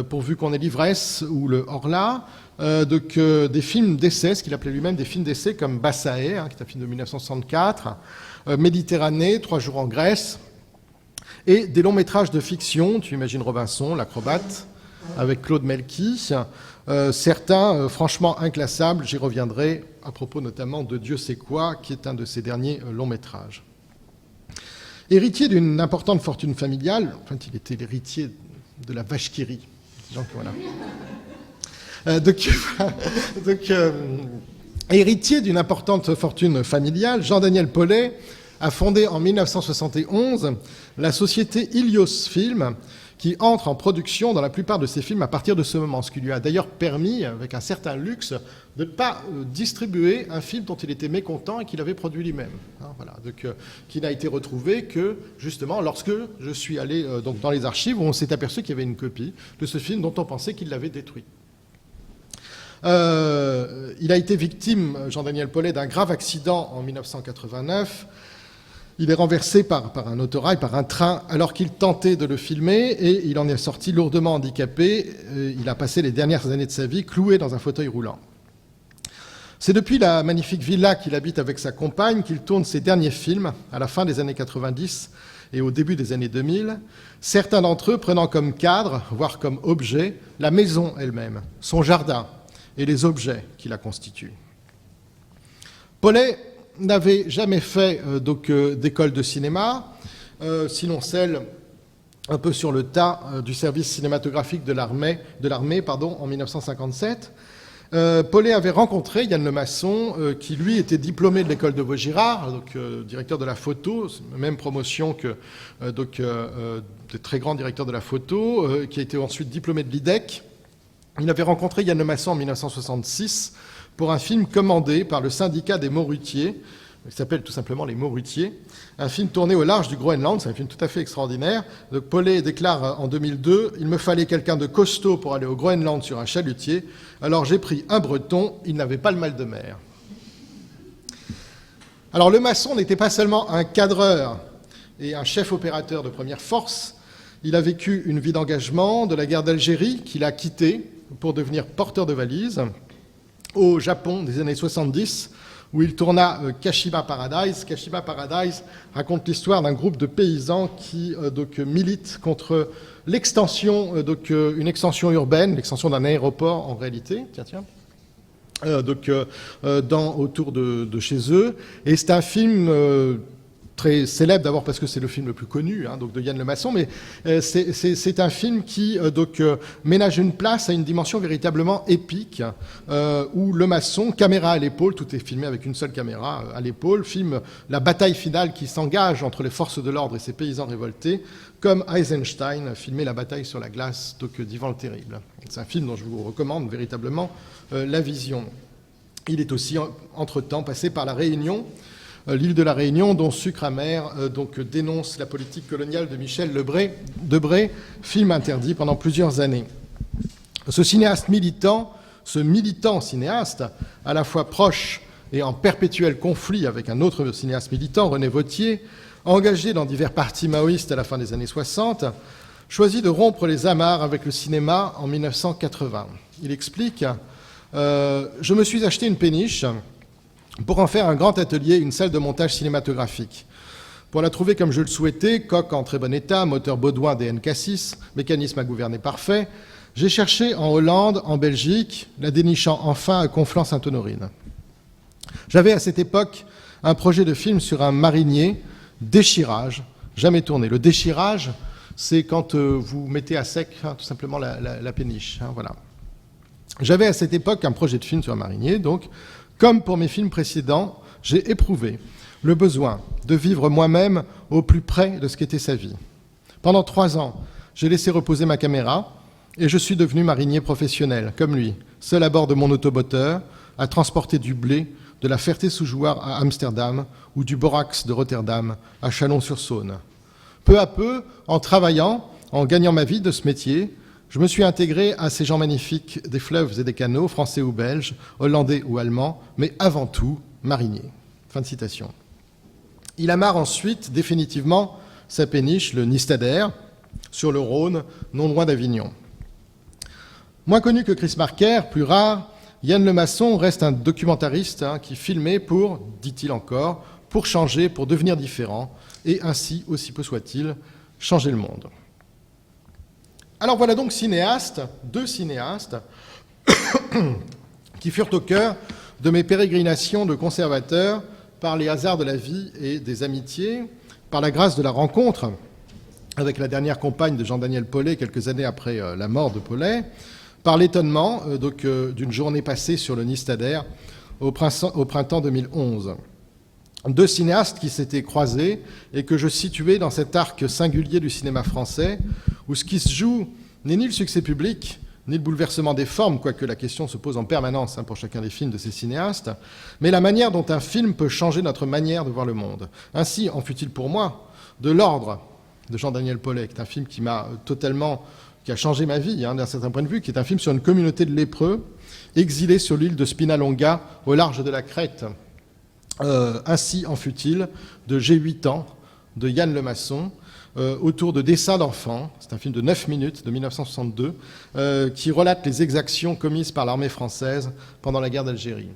pourvu qu'on ait l'ivresse ou le Horla, des films d'essai, ce qu'il appelait lui-même des films d'essai comme Bassaé, qui est un film de 1964, Méditerranée, 3 jours en Grèce, et des longs métrages de fiction, tu imagines Robinson, l'acrobate, avec Claude Melki, certains franchement inclassables, j'y reviendrai à propos notamment de Dieu sait quoi, qui est un de ses derniers longs métrages. Héritier d'une importante fortune familiale, enfin il était l'héritier de la vache qui rit, donc voilà. Héritier d'une importante fortune familiale, Jean-Daniel Paulet a fondé en 1971 la société Ilios Film, qui entre en production dans la plupart de ses films à partir de ce moment, ce qui lui a d'ailleurs permis, avec un certain luxe, de ne pas distribuer un film dont il était mécontent et qu'il avait produit lui-même. Qui n'a été retrouvé que, justement, lorsque je suis allé dans les archives, où on s'est aperçu qu'il y avait une copie de ce film dont on pensait qu'il l'avait détruit. Il a été victime, Jean-Daniel Paulet, d'un grave accident en 1989. Il est renversé par un autorail, par un train, alors qu'il tentait de le filmer, et il en est sorti lourdement handicapé. Il a passé les dernières années de sa vie cloué dans un fauteuil roulant. C'est depuis la magnifique villa qu'il habite avec sa compagne qu'il tourne ses derniers films, à la fin des années 90 et au début des années 2000, certains d'entre eux prenant comme cadre, voire comme objet, la maison elle-même, son jardin et les objets qui la constituent. Paulet n'avait jamais fait d'école de cinéma, sinon celle un peu sur le tas du service cinématographique de l'armée en 1957. Paulet avait rencontré Yann Lemasson, qui lui était diplômé de l'école de Vaugirard, directeur de la photo, même promotion que des très grands directeurs de la photo, qui a été ensuite diplômé de l'IDEC. Il avait rencontré Yann Lemasson en 1966 pour un film commandé par le syndicat des Morutiers, qui s'appelle tout simplement Les Morutiers, un film tourné au large du Groenland, c'est un film tout à fait extraordinaire. Donc Paulet déclare en 2002 « Il me fallait quelqu'un de costaud pour aller au Groenland sur un chalutier, alors j'ai pris un Breton, il n'avait pas le mal de mer. » Alors Lemasson n'était pas seulement un cadreur et un chef opérateur de première force, il a vécu une vie d'engagement de la guerre d'Algérie qu'il a quittée pour devenir porteur de valises au Japon des années 70, où il tourna Kashima Paradise. Kashima Paradise raconte l'histoire d'un groupe de paysans qui militent contre l'extension, une extension urbaine, l'extension d'un aéroport en réalité, autour de chez eux. Et c'est un film très célèbre d'abord parce que c'est le film le plus connu, donc de Yann Lemasson, mais c'est un film qui ménage une place à une dimension véritablement épique, où Lemasson, caméra à l'épaule, tout est filmé avec une seule caméra à l'épaule, filme la bataille finale qui s'engage entre les forces de l'ordre et ces paysans révoltés, comme Eisenstein filmait la bataille sur la glace d'Ivan le Terrible. C'est un film dont je vous recommande véritablement la vision. Il est aussi, entre-temps, passé par La Réunion, l'île de la Réunion, dont Sucre amer dénonce la politique coloniale de Michel Debré, film interdit pendant plusieurs années. Ce cinéaste militant, ce militant cinéaste, à la fois proche et en perpétuel conflit avec un autre cinéaste militant, René Vauthier, engagé dans divers partis maoïstes à la fin des années 60, choisit de rompre les amarres avec le cinéma en 1980. Il explique « Je me suis acheté une péniche pour en faire un grand atelier, une salle de montage cinématographique. Pour la trouver comme je le souhaitais, coque en très bon état, moteur Baudouin DNK6, mécanisme à gouverner parfait, j'ai cherché en Hollande, en Belgique, la dénichant enfin à Conflans-Sainte-Honorine. J'avais à cette époque un projet de film sur un marinier, déchirage, jamais tourné. Le déchirage, c'est quand vous mettez à sec tout simplement la péniche. Voilà. J'avais à cette époque un projet de film sur un marinier, donc, comme pour mes films précédents, j'ai éprouvé le besoin de vivre moi-même au plus près de ce qu'était sa vie. Pendant 3 ans, j'ai laissé reposer ma caméra et je suis devenu marinier professionnel, comme lui, seul à bord de mon automoteur, à transporter du blé de la Ferté-sous-Jouarre à Amsterdam ou du borax de Rotterdam à Chalon-sur-Saône. Peu à peu, en travaillant, en gagnant ma vie de ce métier, je me suis intégré à ces gens magnifiques des fleuves et des canaux, français ou belges, hollandais ou allemands, mais avant tout, mariniers. » Fin de citation. Il amarre ensuite définitivement sa péniche, le Nistader, sur le Rhône, non loin d'Avignon. Moins connu que Chris Marker, plus rare, Yann Lemasson reste un documentariste qui filmait pour, dit-il encore, pour changer, pour devenir différent, et ainsi, aussi peu soit-il, changer le monde. Alors voilà donc deux cinéastes, qui furent au cœur de mes pérégrinations de conservateur par les hasards de la vie et des amitiés, par la grâce de la rencontre avec la dernière compagne de Jean-Daniel Paulet quelques années après la mort de Paulet, par l'étonnement d'une journée passée sur le Nistader au printemps 2011. Deux cinéastes qui s'étaient croisés et que je situais dans cet arc singulier du cinéma français, où ce qui se joue n'est ni le succès public, ni le bouleversement des formes, quoique la question se pose en permanence pour chacun des films de ces cinéastes, mais la manière dont un film peut changer notre manière de voir le monde. Ainsi en fut-il pour moi de L'Ordre de Jean-Daniel Paulet, qui est un film qui a changé ma vie d'un certain point de vue, qui est un film sur une communauté de lépreux exilés sur l'île de Spinalonga au large de la Crète. Ainsi en fut-il de J'ai 8 ans de Yann Lemasson, autour de dessins d'enfants. C'est un film de 9 minutes de 1962 qui relate les exactions commises par l'armée française pendant la guerre d'Algérie.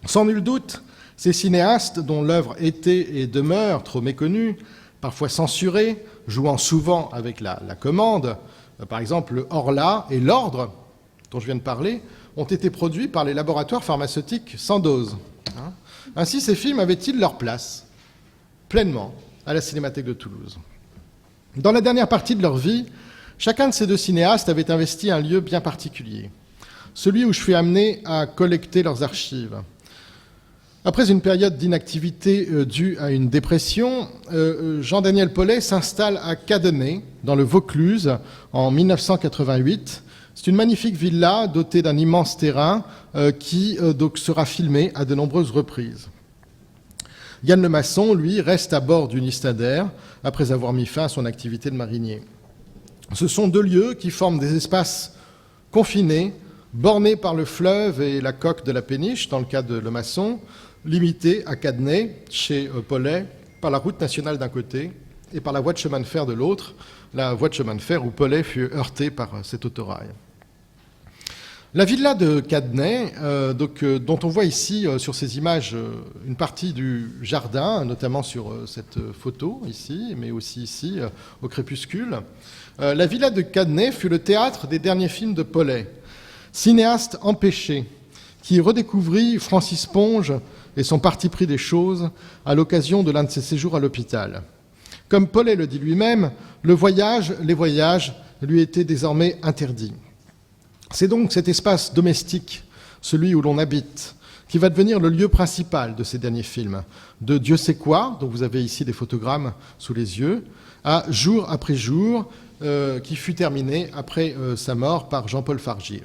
Sans nul doute, ces cinéastes, dont l'œuvre était et demeure trop méconnue, parfois censurée, jouant souvent avec la commande, par exemple le Horla et l'Ordre, dont je viens de parler, ont été produits par les laboratoires pharmaceutiques Sandoz. Ainsi, ces films avaient-ils leur place, pleinement, à la Cinémathèque de Toulouse. Dans la dernière partie de leur vie, chacun de ces deux cinéastes avait investi un lieu bien particulier, celui où je fus amené à collecter leurs archives. Après une période d'inactivité due à une dépression, Jean-Daniel Paulet s'installe à Cadenet, dans le Vaucluse, en 1988. C'est une magnifique villa dotée d'un immense terrain qui sera filmée à de nombreuses reprises. Yann Lemasson, lui, reste à bord du Nistader après avoir mis fin à son activité de marinier. Ce sont deux lieux qui forment des espaces confinés, bornés par le fleuve et la coque de la péniche, dans le cas de Lemasson, limités à Cadenet, chez Paulet, par la route nationale d'un côté et par la voie de chemin de fer de l'autre, la voie de chemin de fer où Paulet fut heurté par cet autorail. La villa de Cadenet, dont on voit ici sur ces images une partie du jardin, notamment sur cette photo ici, mais aussi ici au crépuscule, la villa de Cadenet fut le théâtre des derniers films de Paulet, cinéaste empêché, qui redécouvrit Francis Ponge et son parti pris des choses à l'occasion de l'un de ses séjours à l'hôpital. Comme Paulet le dit lui-même, les voyages lui étaient désormais interdits. C'est donc cet espace domestique, celui où l'on habite, qui va devenir le lieu principal de ces derniers films, de Dieu sait quoi, dont vous avez ici des photogrammes sous les yeux, à Jour après jour, qui fut terminé après sa mort par Jean-Paul Fargier.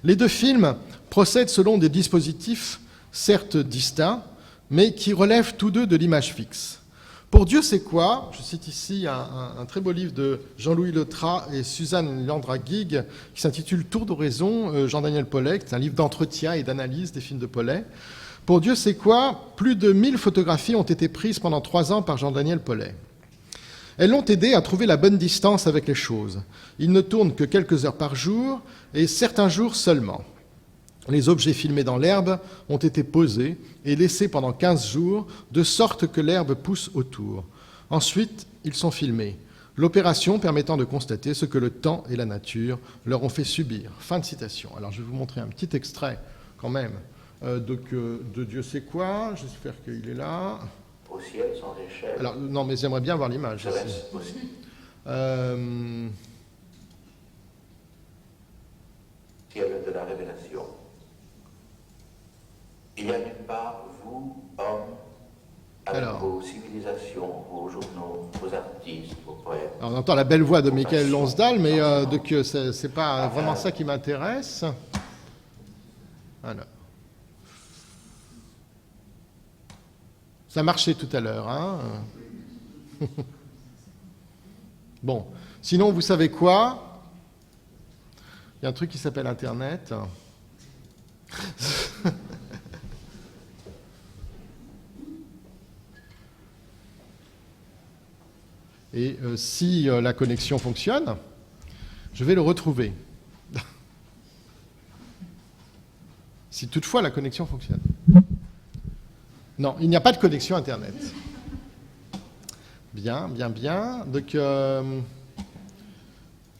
Les deux films procèdent selon des dispositifs certes distincts, mais qui relèvent tous deux de l'image fixe. Pour Dieu sait quoi, je cite ici un très beau livre de Jean-Louis Letras et Suzanne Leandra-Guig qui s'intitule Tour d'horizon, Jean-Daniel Paulet, c'est un livre d'entretien et d'analyse des films de Paulet. Pour Dieu sait quoi, plus de 1000 photographies ont été prises pendant 3 ans par Jean-Daniel Paulet. Elles l'ont aidé à trouver la bonne distance avec les choses. Il ne tourne que quelques heures par jour et certains jours seulement. Les objets filmés dans l'herbe ont été posés et laissés pendant 15 jours, de sorte que l'herbe pousse autour. Ensuite, ils sont filmés, l'opération permettant de constater ce que le temps et la nature leur ont fait subir. Fin de citation. Alors, je vais vous montrer un petit extrait, quand même, de Dieu sait quoi. J'espère qu'il est là. Au ciel sans échelle. Alors, non, mais j'aimerais bien voir l'image. Ciel de la révélation. Il y a nulle part, vous, hommes, avec vos civilisations, vos journaux, vos artistes, vos poètes. Alors, on entend la belle voix de Michael Lonsdal, mais c'est pas vraiment ça qui m'intéresse. Voilà. Ça marchait tout à l'heure, hein. Bon, sinon, vous savez quoi? Il y a un truc qui s'appelle Internet. Et si la connexion fonctionne, je vais le retrouver. Si toutefois la connexion fonctionne. Non, il n'y a pas de connexion Internet. Bien, bien, bien. Donc,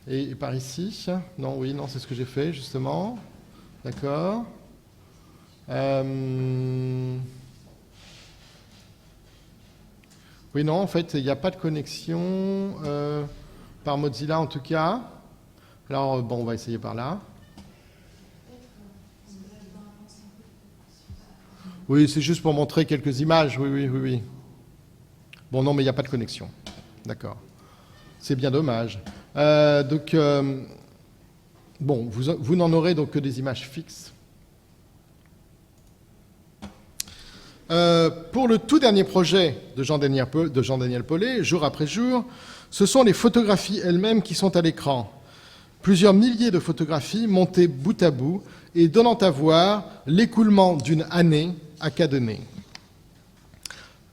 et par ici? Non, oui, non, c'est ce que j'ai fait, justement. D'accord. Oui, non, en fait, il n'y a pas de connexion par Mozilla, en tout cas. Alors, bon, on va essayer par là. Oui, c'est juste pour montrer quelques images. Oui, oui, oui, oui. Bon, non, mais il n'y a pas de connexion. D'accord. C'est bien dommage. Bon, vous n'en aurez donc que des images fixes. Pour le tout dernier projet de Jean-Daniel Paulet, jour après jour, ce sont les photographies elles-mêmes qui sont à l'écran. Plusieurs milliers de photographies montées bout à bout et donnant à voir l'écoulement d'une année à Cadenet.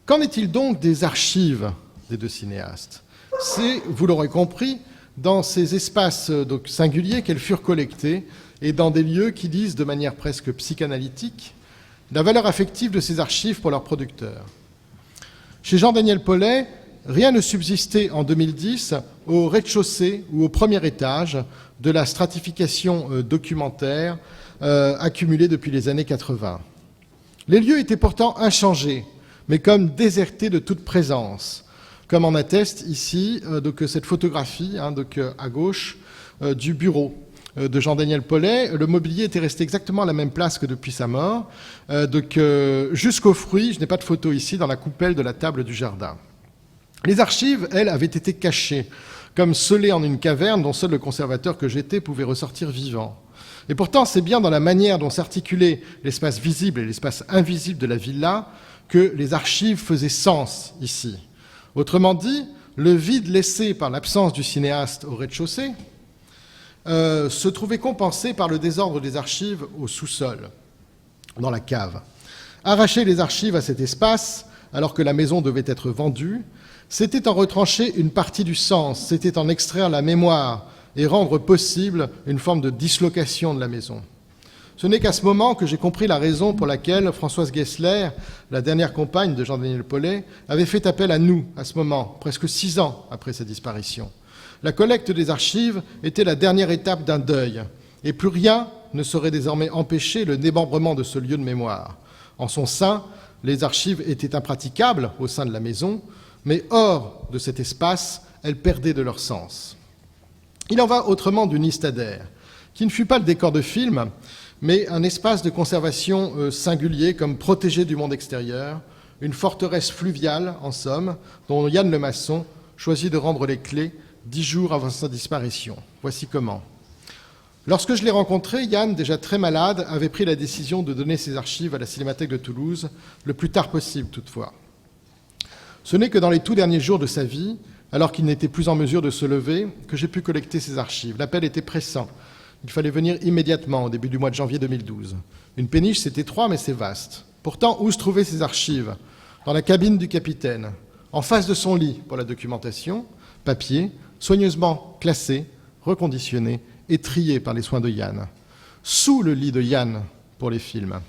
Qu'en est-il donc des archives des deux cinéastes? C'est, vous l'aurez compris, dans ces espaces donc singuliers qu'elles furent collectées et dans des lieux qui disent de manière presque psychanalytique la valeur affective de ces archives pour leurs producteurs. Chez Jean-Daniel Paulet, rien ne subsistait en 2010 au rez-de-chaussée ou au premier étage de la stratification documentaire accumulée depuis les années 80. Les lieux étaient pourtant inchangés, mais comme désertés de toute présence, comme en atteste ici cette photographie à gauche du bureau de Jean-Daniel Paulet. Le mobilier était resté exactement à la même place que depuis sa mort, jusqu'aux fruits, je n'ai pas de photo ici, dans la coupelle de la table du jardin. Les archives, elles, avaient été cachées, comme scellées en une caverne dont seul le conservateur que j'étais pouvait ressortir vivant. Et pourtant, c'est bien dans la manière dont s'articulait l'espace visible et l'espace invisible de la villa que les archives faisaient sens ici. Autrement dit, le vide laissé par l'absence du cinéaste au rez-de-chaussée se trouvait compensé par le désordre des archives au sous-sol, dans la cave. Arracher les archives à cet espace, alors que la maison devait être vendue, c'était en retrancher une partie du sens, c'était en extraire la mémoire et rendre possible une forme de dislocation de la maison. Ce n'est qu'à ce moment que j'ai compris la raison pour laquelle Françoise Gessler, la dernière compagne de Jean-Daniel Paulet, avait fait appel à nous à ce moment, presque 6 ans après sa disparition. La collecte des archives était la dernière étape d'un deuil, et plus rien ne saurait désormais empêcher le démembrement de ce lieu de mémoire. En son sein, les archives étaient impraticables au sein de la maison, mais hors de cet espace, elles perdaient de leur sens. Il en va autrement du Nystadère, qui ne fut pas le décor de film, mais un espace de conservation singulier, comme protégé du monde extérieur, une forteresse fluviale, en somme, dont Yann Lemasson choisit de rendre les clés 10 jours avant sa disparition. Voici comment. Lorsque je l'ai rencontré, Yann, déjà très malade, avait pris la décision de donner ses archives à la Cinémathèque de Toulouse, le plus tard possible toutefois. Ce n'est que dans les tout derniers jours de sa vie, alors qu'il n'était plus en mesure de se lever, que j'ai pu collecter ses archives. L'appel était pressant. Il fallait venir immédiatement, au début du mois de janvier 2012. Une péniche, c'est étroit, mais c'est vaste. Pourtant, où se trouvaient ces archives? Dans la cabine du capitaine, en face de son lit pour la documentation, papier, soigneusement classé, reconditionné et trié par les soins de Yann. Sous le lit de Yann pour les films.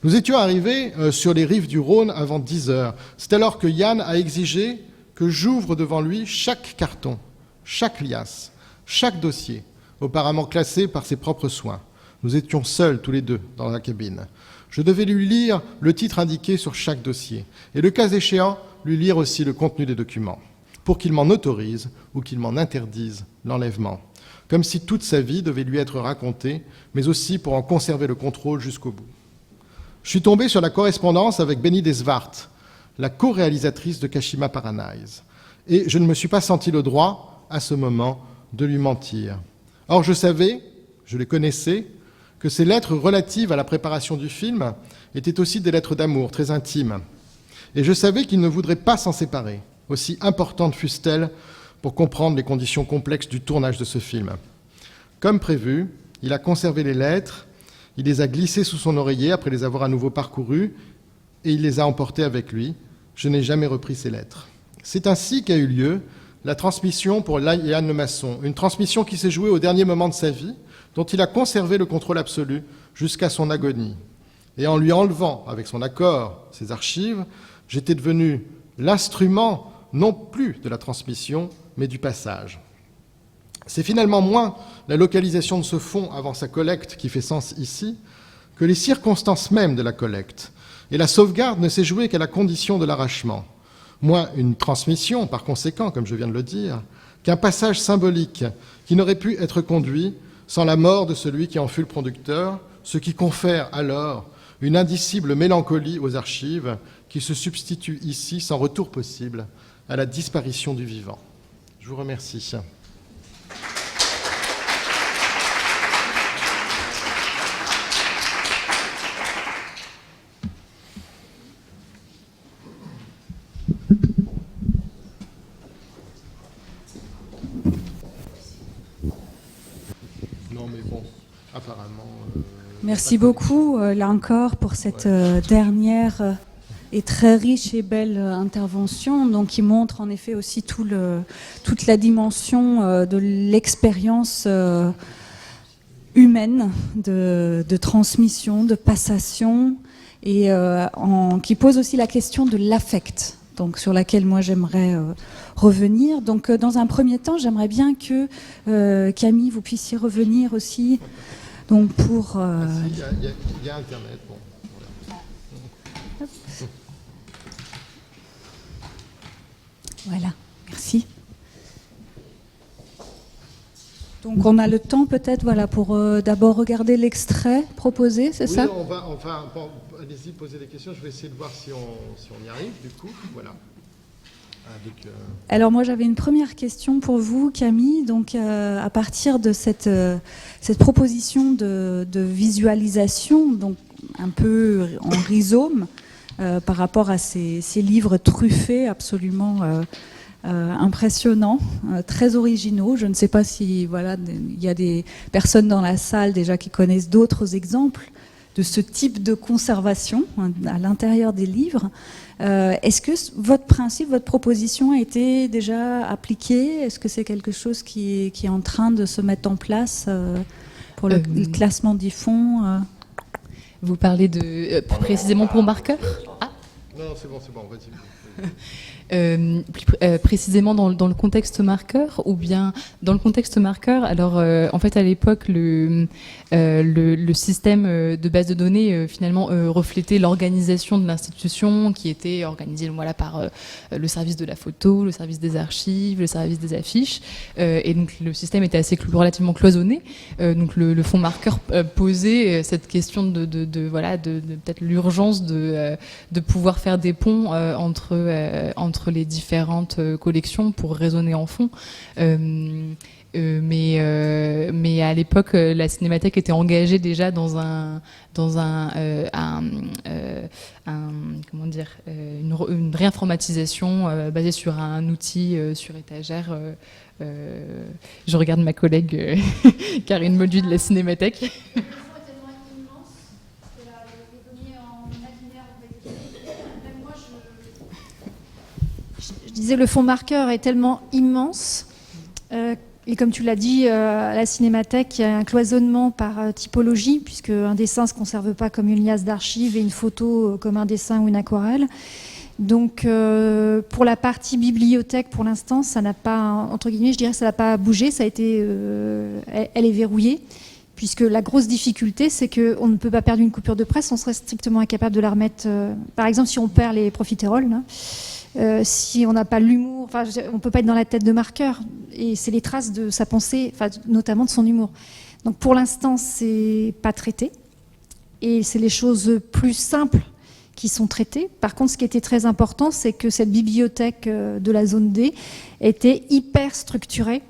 Nous étions arrivés sur les rives du Rhône avant 10 heures. C'est alors que Yann a exigé que j'ouvre devant lui chaque carton, chaque liasse, chaque dossier, auparavant classé par ses propres soins. Nous étions seuls tous les deux dans la cabine. Je devais lui lire le titre indiqué sur chaque dossier et, le cas échéant, lui lire aussi le contenu des documents pour qu'il m'en autorise ou qu'il m'en interdise l'enlèvement. Comme si toute sa vie devait lui être racontée, mais aussi pour en conserver le contrôle jusqu'au bout. Je suis tombé sur la correspondance avec Benny Desvart, la co-réalisatrice de Kashima Paradise, et je ne me suis pas senti le droit, à ce moment, de lui mentir. Or, je savais, je les connaissais, que ces lettres relatives à la préparation du film étaient aussi des lettres d'amour très intimes. Et je savais qu'il ne voudrait pas s'en séparer, aussi importantes fussent-elles pour comprendre les conditions complexes du tournage de ce film. Comme prévu, il a conservé les lettres, il les a glissées sous son oreiller après les avoir à nouveau parcourues, et il les a emportées avec lui. Je n'ai jamais repris ces lettres. C'est ainsi qu'a eu lieu la transmission pour Yann Lemasson, une transmission qui s'est jouée au dernier moment de sa vie, dont il a conservé le contrôle absolu jusqu'à son agonie. Et en lui enlevant, avec son accord, ses archives, j'étais devenu l'instrument non plus de la transmission, mais du passage. C'est finalement moins la localisation de ce fonds avant sa collecte qui fait sens ici, que les circonstances mêmes de la collecte. Et la sauvegarde ne s'est jouée qu'à la condition de l'arrachement. Moins une transmission, par conséquent, comme je viens de le dire, qu'un passage symbolique qui n'aurait pu être conduit sans la mort de celui qui en fut le producteur, ce qui confère alors une indicible mélancolie aux archives qui se substitue ici, sans retour possible, à la disparition du vivant. Je vous remercie. Non, mais bon, apparemment... Merci beaucoup, là encore, pour cette dernière et très riche et belle intervention, donc qui montre en effet aussi toute la dimension de l'expérience humaine, de transmission, de passation, et qui pose aussi la question de l'affect, donc sur laquelle moi j'aimerais revenir. Donc dans un premier temps, j'aimerais bien que Camille, vous puissiez revenir aussi. Donc pour il y a Internet, bon. Voilà, merci. Donc on a le temps peut-être, voilà, pour d'abord regarder l'extrait proposé, c'est ça? Oui, bon, allez-y, posez des questions. Je vais essayer de voir si on y arrive, du coup. Voilà. Alors moi j'avais une première question pour vous, Camille. Donc à partir de cette proposition de visualisation, donc un peu en rhizome, par rapport à ces livres truffés, absolument impressionnants, très originaux. Je ne sais pas si voilà, il y a des personnes dans la salle déjà qui connaissent d'autres exemples de ce type de conservation à l'intérieur des livres. Est-ce que votre principe, votre proposition a été déjà appliquée? Est-ce que c'est quelque chose qui est en train de se mettre en place pour le classement des fonds? Vous parlez de précisément pour Marqueur? Ah, Non, c'est bon, vas-y. Précisément dans le contexte marqueur, ou bien dans le contexte marqueur, alors en fait à l'époque le système de base de données finalement reflétait l'organisation de l'institution qui était organisée par le service de la photo, le service des archives, le service des affiches, et donc le système était relativement cloisonné. Donc le fonds marqueur posait cette question de peut-être l'urgence de pouvoir faire des ponts entre les différentes collections pour raisonner en fond. Mais à l'époque, la Cinémathèque était engagée déjà dans une réinformatisation basée sur un outil sur étagère. Je regarde ma collègue Karine Maudu de la Cinémathèque. Je disais, le fonds marqueur est tellement immense, et comme tu l'as dit, à la Cinémathèque, il y a un cloisonnement par typologie, puisque un dessin ne se conserve pas comme une liasse d'archives et une photo comme un dessin ou une aquarelle. Donc, pour la partie bibliothèque, pour l'instant, ça n'a pas, entre guillemets, je dirais, ça n'a pas bougé. Ça a été, elle est verrouillée, puisque la grosse difficulté, c'est qu'on ne peut pas perdre une coupure de presse, on serait strictement incapable de la remettre. Par exemple, si on perd les profiteroles, là, si on n'a pas l'humour, on ne peut pas être dans la tête de marqueur, et c'est les traces de sa pensée, notamment de son humour. Donc pour l'instant, c'est pas traité, et c'est les choses plus simples qui sont traitées. Par contre, ce qui était très important, c'est que cette bibliothèque de la zone D était hyper structurée,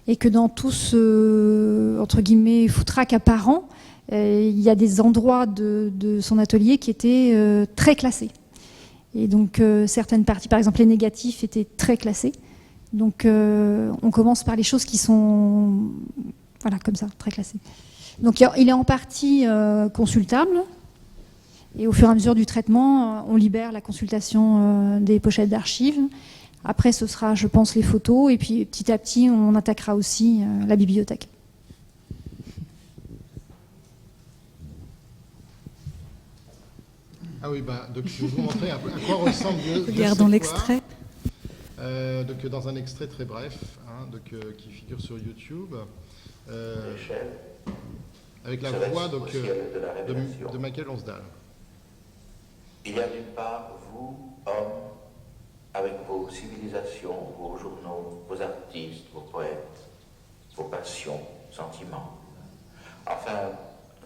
et que dans tout ce, entre guillemets, foutraque apparent, il y a des endroits de son atelier qui étaient très classés. Et donc, certaines parties, par exemple les négatifs, étaient très classés. Donc, on commence par les choses qui sont, comme ça, très classées. Donc, il est en partie consultable. Et au fur et à mesure du traitement, on libère la consultation des pochettes d'archives. Après, ce sera, je pense, les photos. Et puis, petit à petit, on attaquera aussi la bibliothèque. Ah oui, donc je vais vous montrer à quoi ressemble Regardons l'extrait. Donc dans un extrait très bref, qui figure sur YouTube, avec la voix de Michael Lonsdale. Il y a d'une part vous, hommes, avec vos civilisations, vos journaux, vos artistes, vos poètes, vos passions, sentiments. Enfin,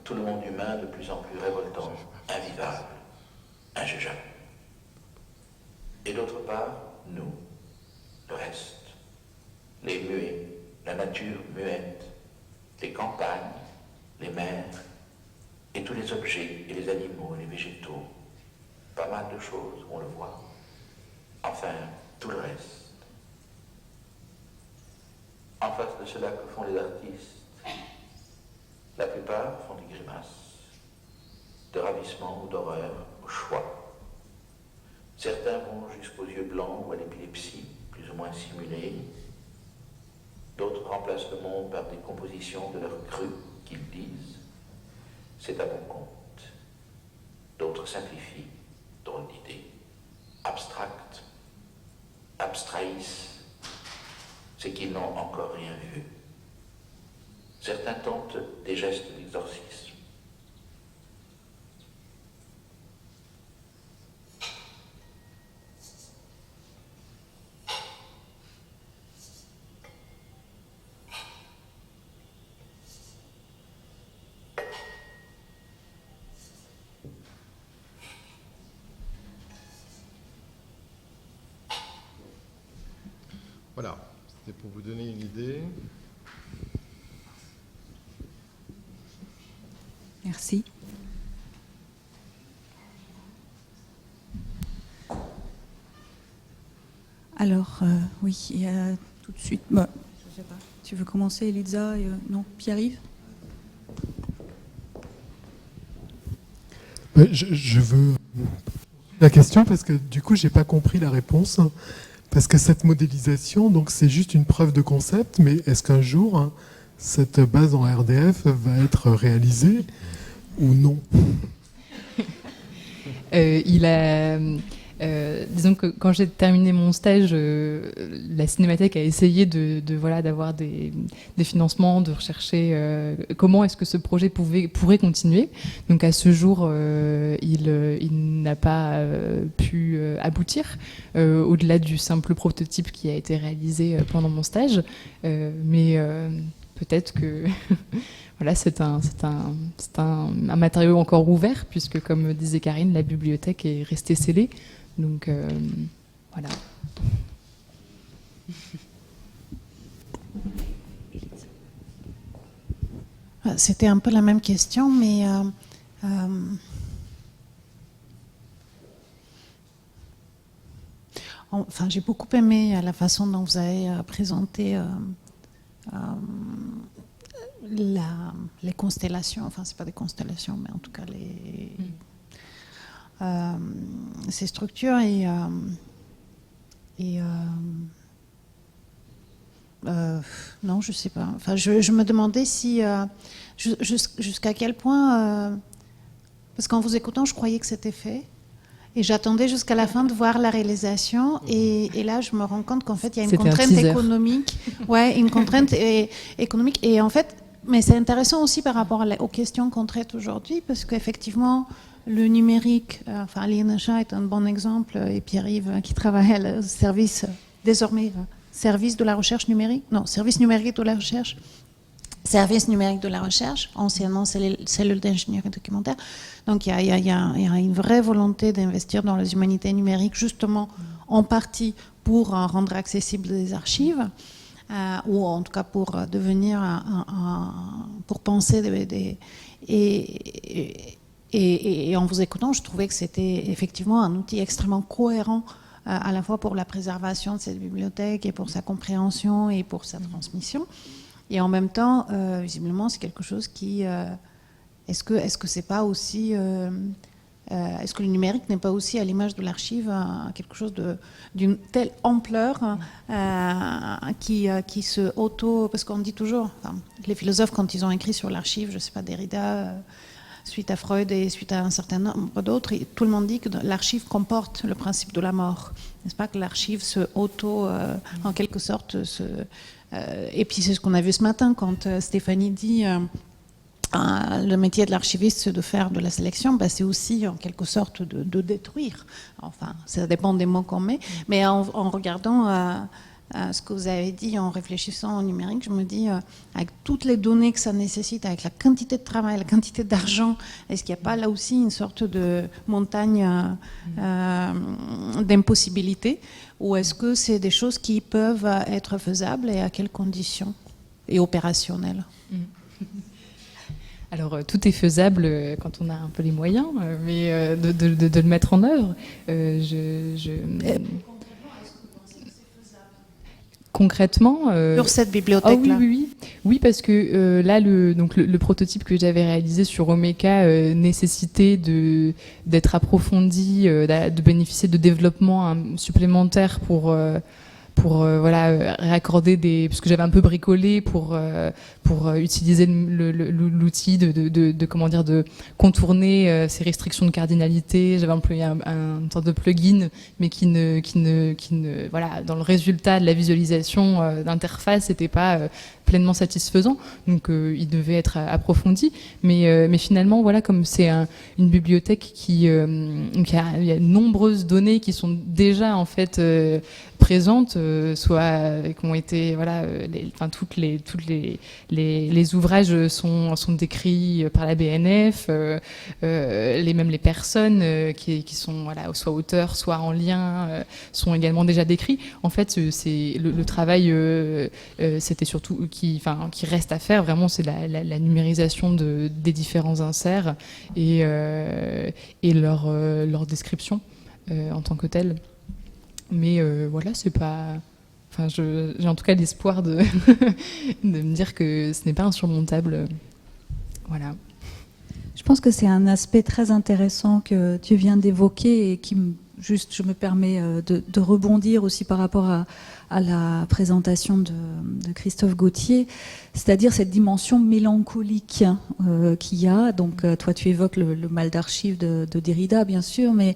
tout le monde humain de plus en plus révoltant, invivable, injugeable. Et d'autre part, nous, le reste, les muets, la nature muette, les campagnes, les mers, et tous les objets et les animaux et les végétaux. Pas mal de choses, on le voit. Enfin, tout le reste. En face de cela, que font les artistes? La plupart font des grimaces, de ravissement ou d'horreur, au choix. Certains vont jusqu'aux yeux blancs ou à l'épilepsie, plus ou moins simulée. D'autres remplacent le monde par des compositions de leur cru qu'ils disent. C'est à bon compte. D'autres simplifient, drôle d'idée, abstractent, abstraissent, c'est qu'ils n'ont encore rien vu. Certains tentent des gestes d'exorcisme. Voilà, c'était pour vous donner une idée. Merci. Alors, oui, il y a tout de suite... Bon, je sais pas. Tu veux commencer, Elisa non, Pierre-Yves? Je veux la question parce que du coup, j'ai pas compris la réponse. Parce que cette modélisation, donc c'est juste une preuve de concept, mais est-ce qu'un jour, cette base en RDF va être réalisée ou non? Il a... disons que quand j'ai terminé mon stage, la Cinémathèque a essayé d'avoir des financements, de rechercher comment est-ce que ce projet pourrait continuer. Donc à ce jour, il n'a pas pu aboutir, au-delà du simple prototype qui a été réalisé pendant mon stage. Mais peut-être que voilà, c'est un matériau encore ouvert, puisque comme disait Karine, la bibliothèque est restée scellée. Donc voilà. C'était un peu la même question, mais enfin, j'ai beaucoup aimé la façon dont vous avez présenté les constellations. Enfin, c'est pas des constellations, mais en tout cas ces structures non, je sais pas. Enfin, je me demandais si jusqu'à quel point, parce qu'en vous écoutant, je croyais que c'était fait, et j'attendais jusqu'à la fin de voir la réalisation, et là, je me rends compte qu'en fait, il y a une contrainte économique, une contrainte économique, et en fait, mais c'est intéressant aussi par rapport aux questions qu'on traite aujourd'hui, parce qu'effectivement, le numérique, enfin, l'INHA est un bon exemple, et Pierre-Yves qui travaille au service, désormais, service de la recherche numérique, non, service numérique de la recherche, service numérique de la recherche, anciennement cellule d'ingénierie documentaire. Donc il y a une vraie volonté d'investir dans les humanités numériques, justement en partie pour rendre accessibles des archives, ou en tout cas pour devenir, pour penser et en vous écoutant, je trouvais que c'était effectivement un outil extrêmement cohérent, à la fois pour la préservation de cette bibliothèque et pour sa compréhension et pour sa transmission. Et en même temps, visiblement, c'est quelque chose qui... est-ce que c'est pas aussi... est-ce que le numérique n'est pas aussi, à l'image de l'archive, quelque chose d'une telle ampleur qui se auto... Parce qu'on dit toujours, enfin, les philosophes, quand ils ont écrit sur l'archive, je ne sais pas, Derrida... suite à Freud et suite à un certain nombre d'autres, tout le monde dit que l'archive comporte le principe de la mort. N'est-ce pas que l'archive se en quelque sorte, et puis c'est ce qu'on a vu ce matin quand Stéphanie dit le métier de l'archiviste, c'est de faire de la sélection, c'est aussi en quelque sorte de détruire. Enfin, ça dépend des mots qu'on met, mais en regardant... ce que vous avez dit en réfléchissant au numérique, je me dis, avec toutes les données que ça nécessite, avec la quantité de travail, la quantité d'argent, est-ce qu'il n'y a pas là aussi une sorte de montagne d'impossibilités, ou est-ce que c'est des choses qui peuvent être faisables et à quelles conditions et opérationnelles? Alors, tout est faisable quand on a un peu les moyens, mais de le mettre en œuvre, concrètement, sur cette bibliothèque-là. Oui, parce que là, le prototype que j'avais réalisé sur Omeka nécessitait d'être approfondi, de bénéficier de développement supplémentaire pour raccorder parce que j'avais un peu bricolé pour utiliser l'outil de comment dire, de contourner ces restrictions de cardinalité. J'avais employé une sorte de plugin, mais qui ne voilà, dans le résultat de la visualisation d'interface, c'était pas pleinement satisfaisant, donc il devait être approfondi, mais finalement, voilà, comme c'est une bibliothèque il y a de nombreuses données qui sont déjà en fait présentes, soit qui ont été toutes les ouvrages sont décrits par la BNF, même les personnes qui sont soit auteurs, soit en lien, sont également déjà décrits. En fait, c'est le travail, c'était surtout qui reste à faire. Vraiment, c'est la numérisation des différents inserts et leur description en tant que telle. Mais voilà, c'est pas... Enfin, j'ai en tout cas l'espoir de me dire que ce n'est pas insurmontable. Voilà. Je pense que c'est un aspect très intéressant que tu viens d'évoquer et qui juste, je me permets de rebondir aussi par rapport à la présentation de Christophe Gauthier, c'est-à-dire cette dimension mélancolique qu'il y a. Donc, toi, tu évoques le mal d'archives de Derrida, bien sûr, mais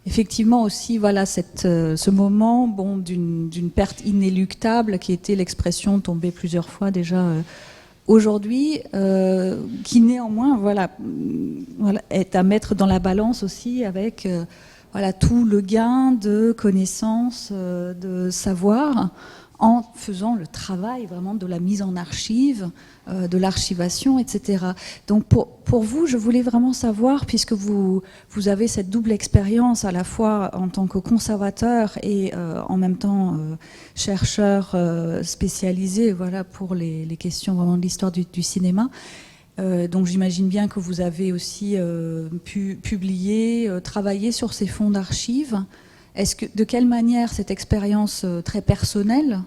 effectivement aussi, voilà, ce moment, bon, d'une perte inéluctable qui était l'expression tombée plusieurs fois déjà aujourd'hui, qui néanmoins, voilà, est à mettre dans la balance aussi avec voilà, tout le gain de connaissances, de savoir, en faisant le travail vraiment de la mise en archive, de l'archivation, etc. Donc pour vous, je voulais vraiment savoir, puisque vous avez cette double expérience à la fois en tant que conservateur et en même temps chercheur spécialisé, voilà, pour les questions vraiment de l'histoire du cinéma. Donc j'imagine bien que vous avez aussi pu publier, travailler sur ces fonds d'archives. De quelle manière cette expérience très personnelle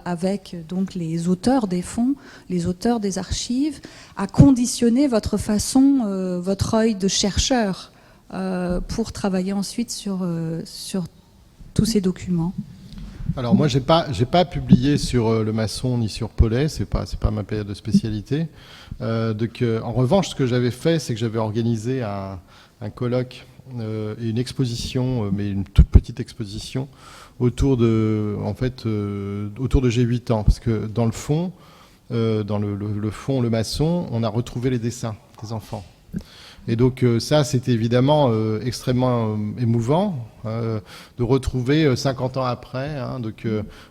avec donc les auteurs des fonds, les auteurs des archives, a conditionné votre façon, votre œil de chercheur pour travailler ensuite sur tous ces documents? Alors moi, j'ai pas publié sur le maçon ni sur Paulet, c'est pas ma période de spécialité. Donc, en revanche, ce que j'avais fait, c'est que j'avais organisé un colloque et une exposition, mais une toute petite exposition autour de J'ai 8 ans, parce que dans le fond, dans le fond, le maçon, on a retrouvé les dessins des enfants. Et donc ça, c'était évidemment extrêmement émouvant de retrouver 50 ans après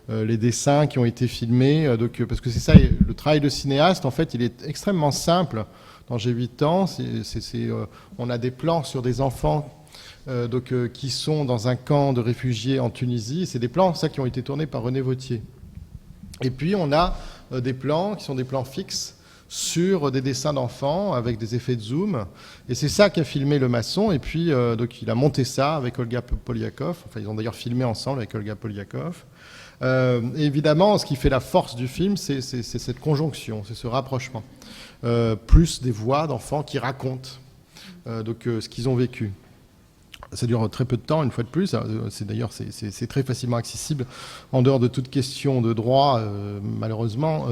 les dessins qui ont été filmés. Parce que c'est ça, le travail de cinéaste, en fait, il est extrêmement simple. Dans J'ai 8 ans, on a des plans sur des enfants qui sont dans un camp de réfugiés en Tunisie. C'est des plans, ça, qui ont été tournés par René Vauthier. Et puis on a des plans qui sont des plans fixes sur des dessins d'enfants avec des effets de zoom. Et c'est ça qu'a filmé le maçon. Et puis, il a monté ça avec Olga Polyakov. Enfin, ils ont d'ailleurs filmé ensemble avec Olga Polyakov. Évidemment, ce qui fait la force du film, c'est cette conjonction, c'est ce rapprochement. Plus des voix d'enfants qui racontent ce qu'ils ont vécu. Ça dure très peu de temps, une fois de plus. D'ailleurs, c'est très facilement accessible en dehors de toute question de droit, malheureusement,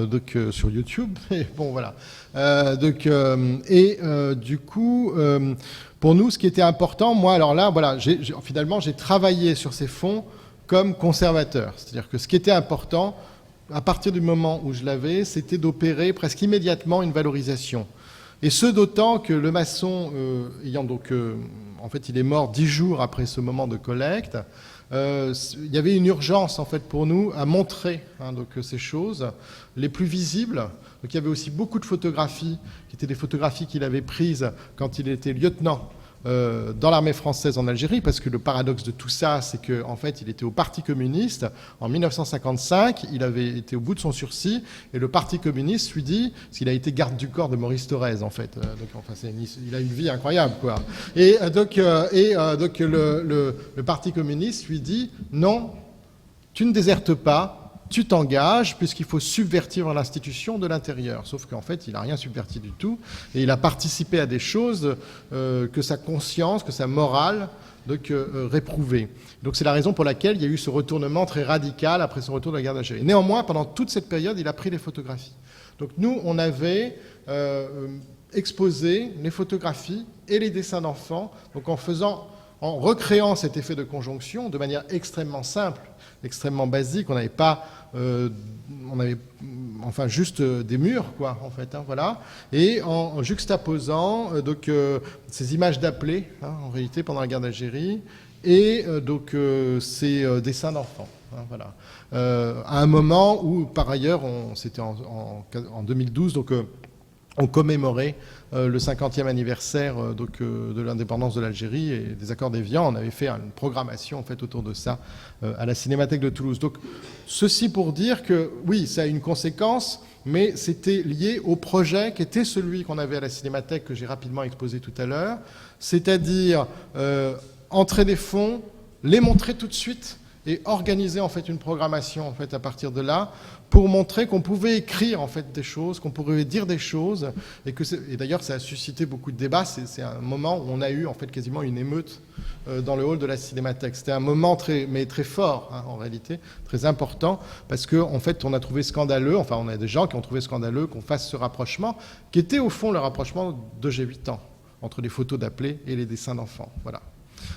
sur YouTube. Et bon, voilà. Du coup, pour nous, ce qui était important, moi, alors là, voilà, finalement, j'ai travaillé sur ces fonds comme conservateur. C'est-à-dire que ce qui était important, à partir du moment où je l'avais, c'était d'opérer presque immédiatement une valorisation. Et ce d'autant que le maçon, ayant donc... en fait, il est mort 10 jours après ce moment de collecte. Il y avait une urgence, en fait, pour nous, à montrer ces choses les plus visibles. Donc, il y avait aussi beaucoup de photographies, qui étaient des photographies qu'il avait prises quand il était lieutenant dans l'armée française en Algérie, parce que le paradoxe de tout ça, c'est qu'en fait, il était au Parti communiste. En 1955, il avait été au bout de son sursis, et le Parti communiste lui dit, parce qu'il a été garde du corps de Maurice Thorez, en fait. Il a une vie incroyable, quoi. Et donc le Parti communiste lui dit, non, tu ne désertes pas, tu t'engages, puisqu'il faut subvertir l'institution de l'intérieur. Sauf qu'en fait, il n'a rien subverti du tout, et il a participé à des choses que sa conscience, que sa morale réprouvait. Donc c'est la raison pour laquelle il y a eu ce retournement très radical après son retour de la guerre d'Algérie. Néanmoins, pendant toute cette période, il a pris les photographies. Donc nous, on avait exposé les photographies et les dessins d'enfants, donc en recréant cet effet de conjonction de manière extrêmement simple, extrêmement basique. On n'avait pas, juste des murs, quoi, en fait, voilà. Et en juxtaposant ces images d'appelés, en réalité, pendant la guerre d'Algérie, et ces dessins d'enfants, voilà. À un moment où, par ailleurs, c'était en 2012, on commémorait le 50e anniversaire de l'indépendance de l'Algérie et des accords d'Évian. On avait fait une programmation en fait autour de ça à la Cinémathèque de Toulouse. Donc ceci pour dire que oui, ça a une conséquence, mais c'était lié au projet qui était celui qu'on avait à la Cinémathèque, que j'ai rapidement exposé tout à l'heure, c'est-à-dire entrer des fonds, les montrer tout de suite et organiser en fait une programmation en fait à partir de là pour montrer qu'on pouvait écrire en fait des choses, qu'on pourrait dire des choses et d'ailleurs ça a suscité beaucoup de débats. C'est un moment où on a eu en fait quasiment une émeute dans le hall de la Cinémathèque. C'était un moment très fort hein, en réalité, très important parce que en fait on a trouvé scandaleux, enfin on a des gens qui ont trouvé scandaleux qu'on fasse ce rapprochement qui était au fond le rapprochement de J'ai 8 ans entre les photos d'appelés et les dessins d'enfants. Voilà.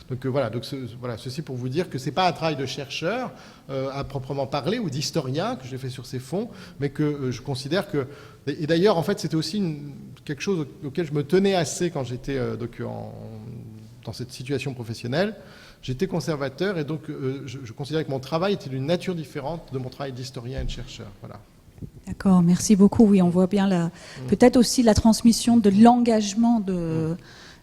Donc ceci pour vous dire que ce n'est pas un travail de chercheur à proprement parler ou d'historien que j'ai fait sur ces fonds, mais que je considère que... Et d'ailleurs, en fait, c'était aussi quelque chose auquel je me tenais assez quand j'étais dans cette situation professionnelle. J'étais conservateur et donc je considérais que mon travail était d'une nature différente de mon travail d'historien et de chercheur. Voilà. D'accord, merci beaucoup. Oui, on voit bien peut-être aussi la transmission de l'engagement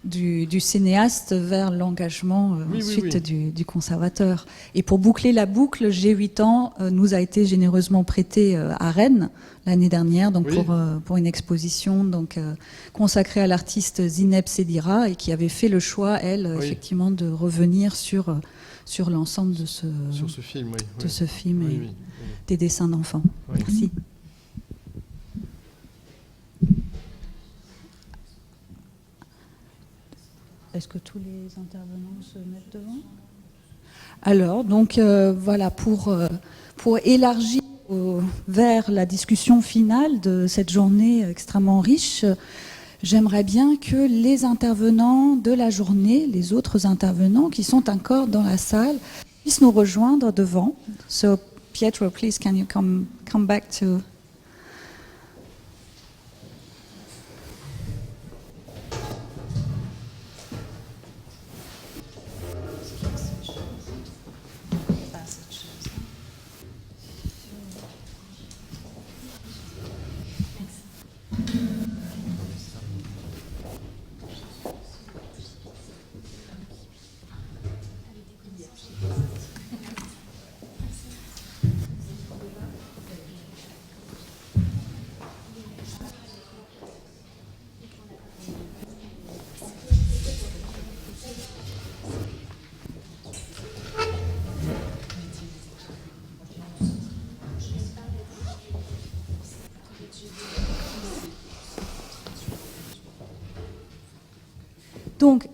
du cinéaste vers l'engagement ensuite du conservateur. Et pour boucler la boucle, J'ai 8 ans nous a été généreusement prêté à Rennes l'année dernière donc pour une exposition donc, consacrée à l'artiste Zineb Sedira et qui avait fait le choix, elle, effectivement, de revenir sur l'ensemble de ce film, et des dessins d'enfants. Merci. Est-ce que tous les intervenants se mettent devant ? Alors, donc voilà, pour élargir vers la discussion finale de cette journée extrêmement riche, j'aimerais bien que les intervenants de la journée, les autres intervenants qui sont encore dans la salle, puissent nous rejoindre devant. So, Pietro, please, can you come back to... Donc,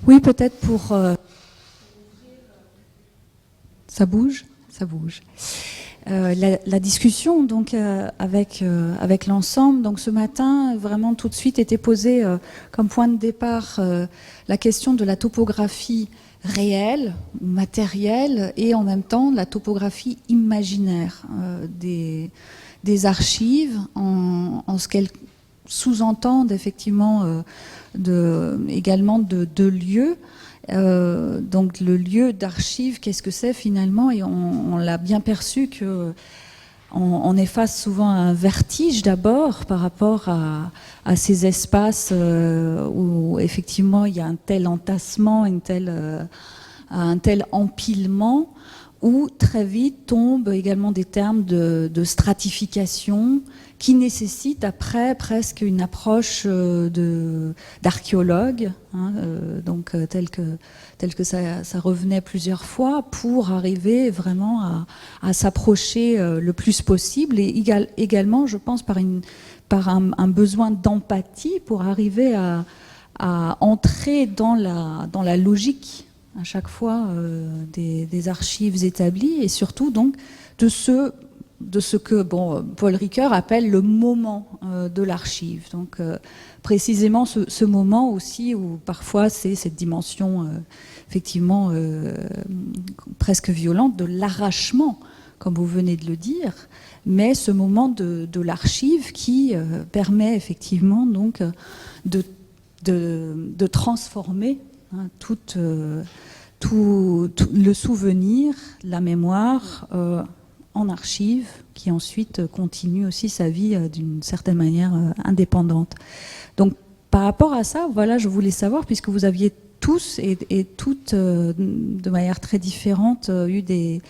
oui, peut-être pour... Ça bouge. La discussion donc, avec l'ensemble, donc ce matin, vraiment tout de suite était posée comme point de départ la question de la topographie réelle, matérielle, et en même temps la topographie imaginaire des archives, en ce qu'elles sous-entendent effectivement également de lieux. Donc le lieu d'archives, qu'est-ce que c'est finalement? Et on l'a bien perçu que on est face souvent à un vertige d'abord par rapport à ces espaces où effectivement il y a un tel entassement, un tel empilement, où très vite tombent également des termes de stratification qui nécessitent après presque une approche d'archéologue, hein, donc tel que ça revenait plusieurs fois, pour arriver vraiment à s'approcher le plus possible, et également, je pense, par un besoin d'empathie pour arriver à entrer dans la logique à chaque fois des archives établies, et surtout donc de ce que Paul Ricoeur appelle le moment de l'archive. Donc précisément ce moment aussi où parfois c'est cette dimension effectivement presque violente de l'arrachement, comme vous venez de le dire, mais ce moment de l'archive qui permet effectivement donc de transformer tout le souvenir, la mémoire en archive, qui ensuite continue aussi sa vie d'une certaine manière indépendante. Donc par rapport à ça, voilà, je voulais savoir, puisque vous aviez tous et toutes de manière très différente eu des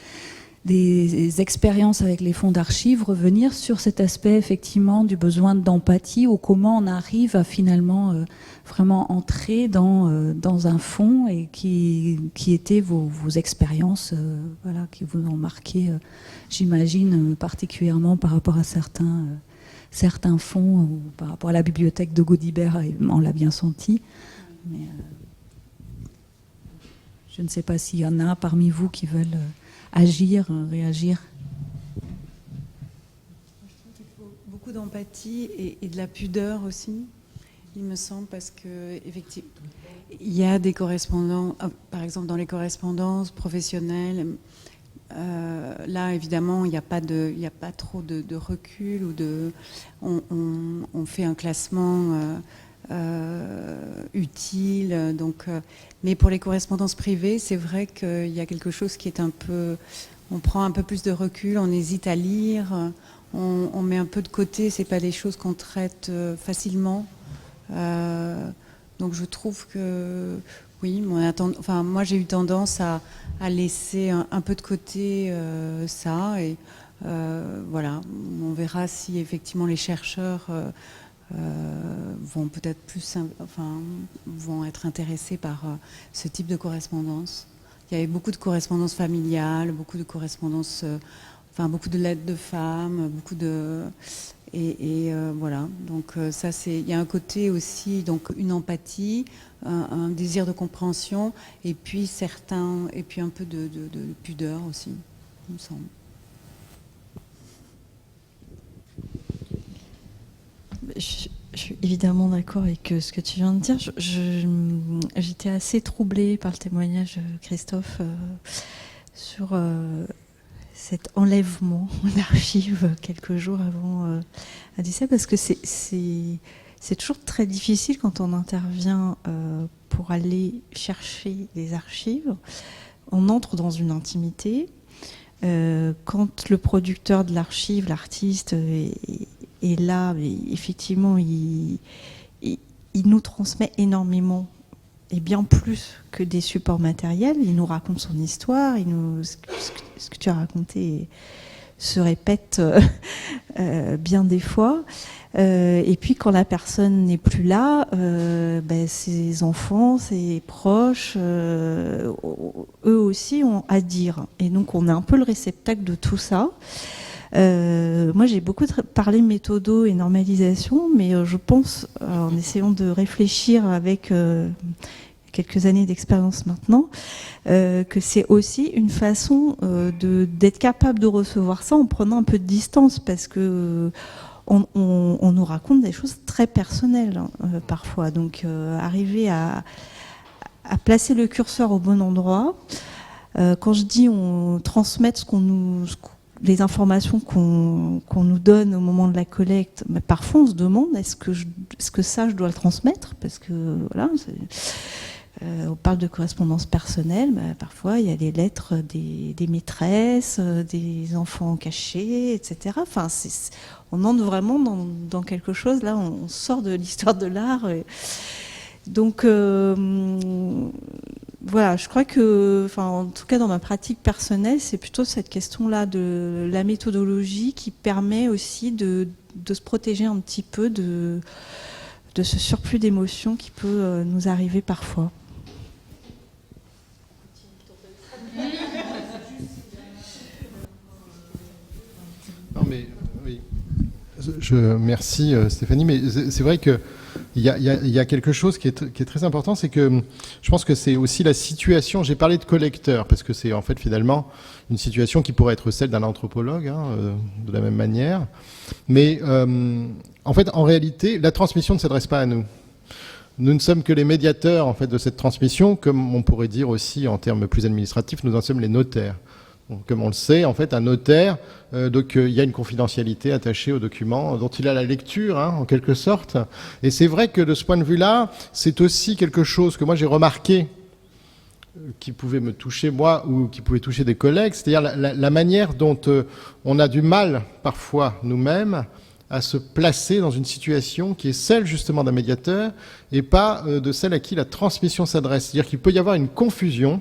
des expériences avec les fonds d'archives, revenir sur cet aspect effectivement du besoin d'empathie, ou comment on arrive à finalement vraiment entrer dans un fonds, et qui étaient vos expériences voilà, qui vous ont marqué, j'imagine, particulièrement par rapport à certains fonds, ou par rapport à la bibliothèque de Gaudibert, on l'a bien senti. Mais, je ne sais pas s'il y en a parmi vous qui veulent agir, réagir. Je trouve qu'il faut beaucoup d'empathie et de la pudeur aussi, il me semble, parce que effectivement, il y a des correspondants, par exemple dans les correspondances professionnelles, là évidemment il n'y a pas trop de recul, ou on fait un classement utile, donc, mais pour les correspondances privées, c'est vrai qu'il y a quelque chose qui est un peu, on prend un peu plus de recul, on hésite à lire, on met un peu de côté, c'est pas des choses qu'on traite facilement, donc je trouve que oui, moi j'ai eu tendance à laisser un peu de côté ça, et voilà, on verra si effectivement les chercheurs vont peut-être vont être intéressés par ce type de correspondance. Il y avait beaucoup de correspondances familiales, beaucoup de correspondances, beaucoup de lettres de femmes, voilà. Donc ça, il y a un côté aussi, donc une empathie, un désir de compréhension, et puis un peu de pudeur aussi, il me semble. Je suis évidemment d'accord avec ce que tu viens de dire. J'étais assez troublée par le témoignage de Christophe sur cet enlèvement d'archives quelques jours avant Adissa, parce que c'est toujours très difficile quand on intervient pour aller chercher des archives. On entre dans une intimité. Quand le producteur de l'archive, l'artiste, est là, mais effectivement, il nous transmet énormément, et bien plus que des supports matériels. Il nous raconte son histoire, ce que tu as raconté se répète bien des fois. Et puis quand la personne n'est plus là, ses enfants, ses proches, eux aussi ont à dire. Et donc on est un peu le réceptacle de tout ça. Moi j'ai beaucoup parlé méthodo et normalisation, mais je pense, en essayant de réfléchir avec quelques années d'expérience maintenant, que c'est aussi une façon d'être capable de recevoir ça en prenant un peu de distance, parce que on nous raconte des choses très personnelles parfois. Donc arriver à placer le curseur au bon endroit. Quand je dis on transmet les informations qu'on nous donne au moment de la collecte, mais parfois on se demande est-ce que ça je dois le transmettre, parce que voilà, on parle de correspondance personnelle, parfois il y a les lettres des maîtresses, des enfants cachés, etc. Enfin, on entre vraiment dans quelque chose, là on sort de l'histoire de l'art. Donc voilà, je crois que, en tout cas dans ma pratique personnelle, c'est plutôt cette question-là de la méthodologie qui permet aussi de se protéger un petit peu de ce surplus d'émotions qui peut nous arriver parfois. Non mais oui, merci Stéphanie, mais c'est vrai que il y a quelque chose qui est très important, c'est que je pense que c'est aussi la situation. J'ai parlé de collecteur parce que c'est en fait finalement une situation qui pourrait être celle d'un anthropologue, de la même manière. Mais en fait, en réalité, la transmission ne s'adresse pas à nous. Nous ne sommes que les médiateurs en fait de cette transmission, comme on pourrait dire aussi en termes plus administratifs, nous en sommes les notaires. Donc, comme on le sait, en fait, un notaire, il y a une confidentialité attachée au document dont il a la lecture, en quelque sorte. Et c'est vrai que de ce point de vue-là, c'est aussi quelque chose que moi j'ai remarqué, qui pouvait me toucher moi ou qui pouvait toucher des collègues, c'est-à-dire la manière dont on a du mal parfois nous-mêmes à se placer dans une situation qui est celle justement d'un médiateur et pas de celle à qui la transmission s'adresse. C'est-à-dire qu'il peut y avoir une confusion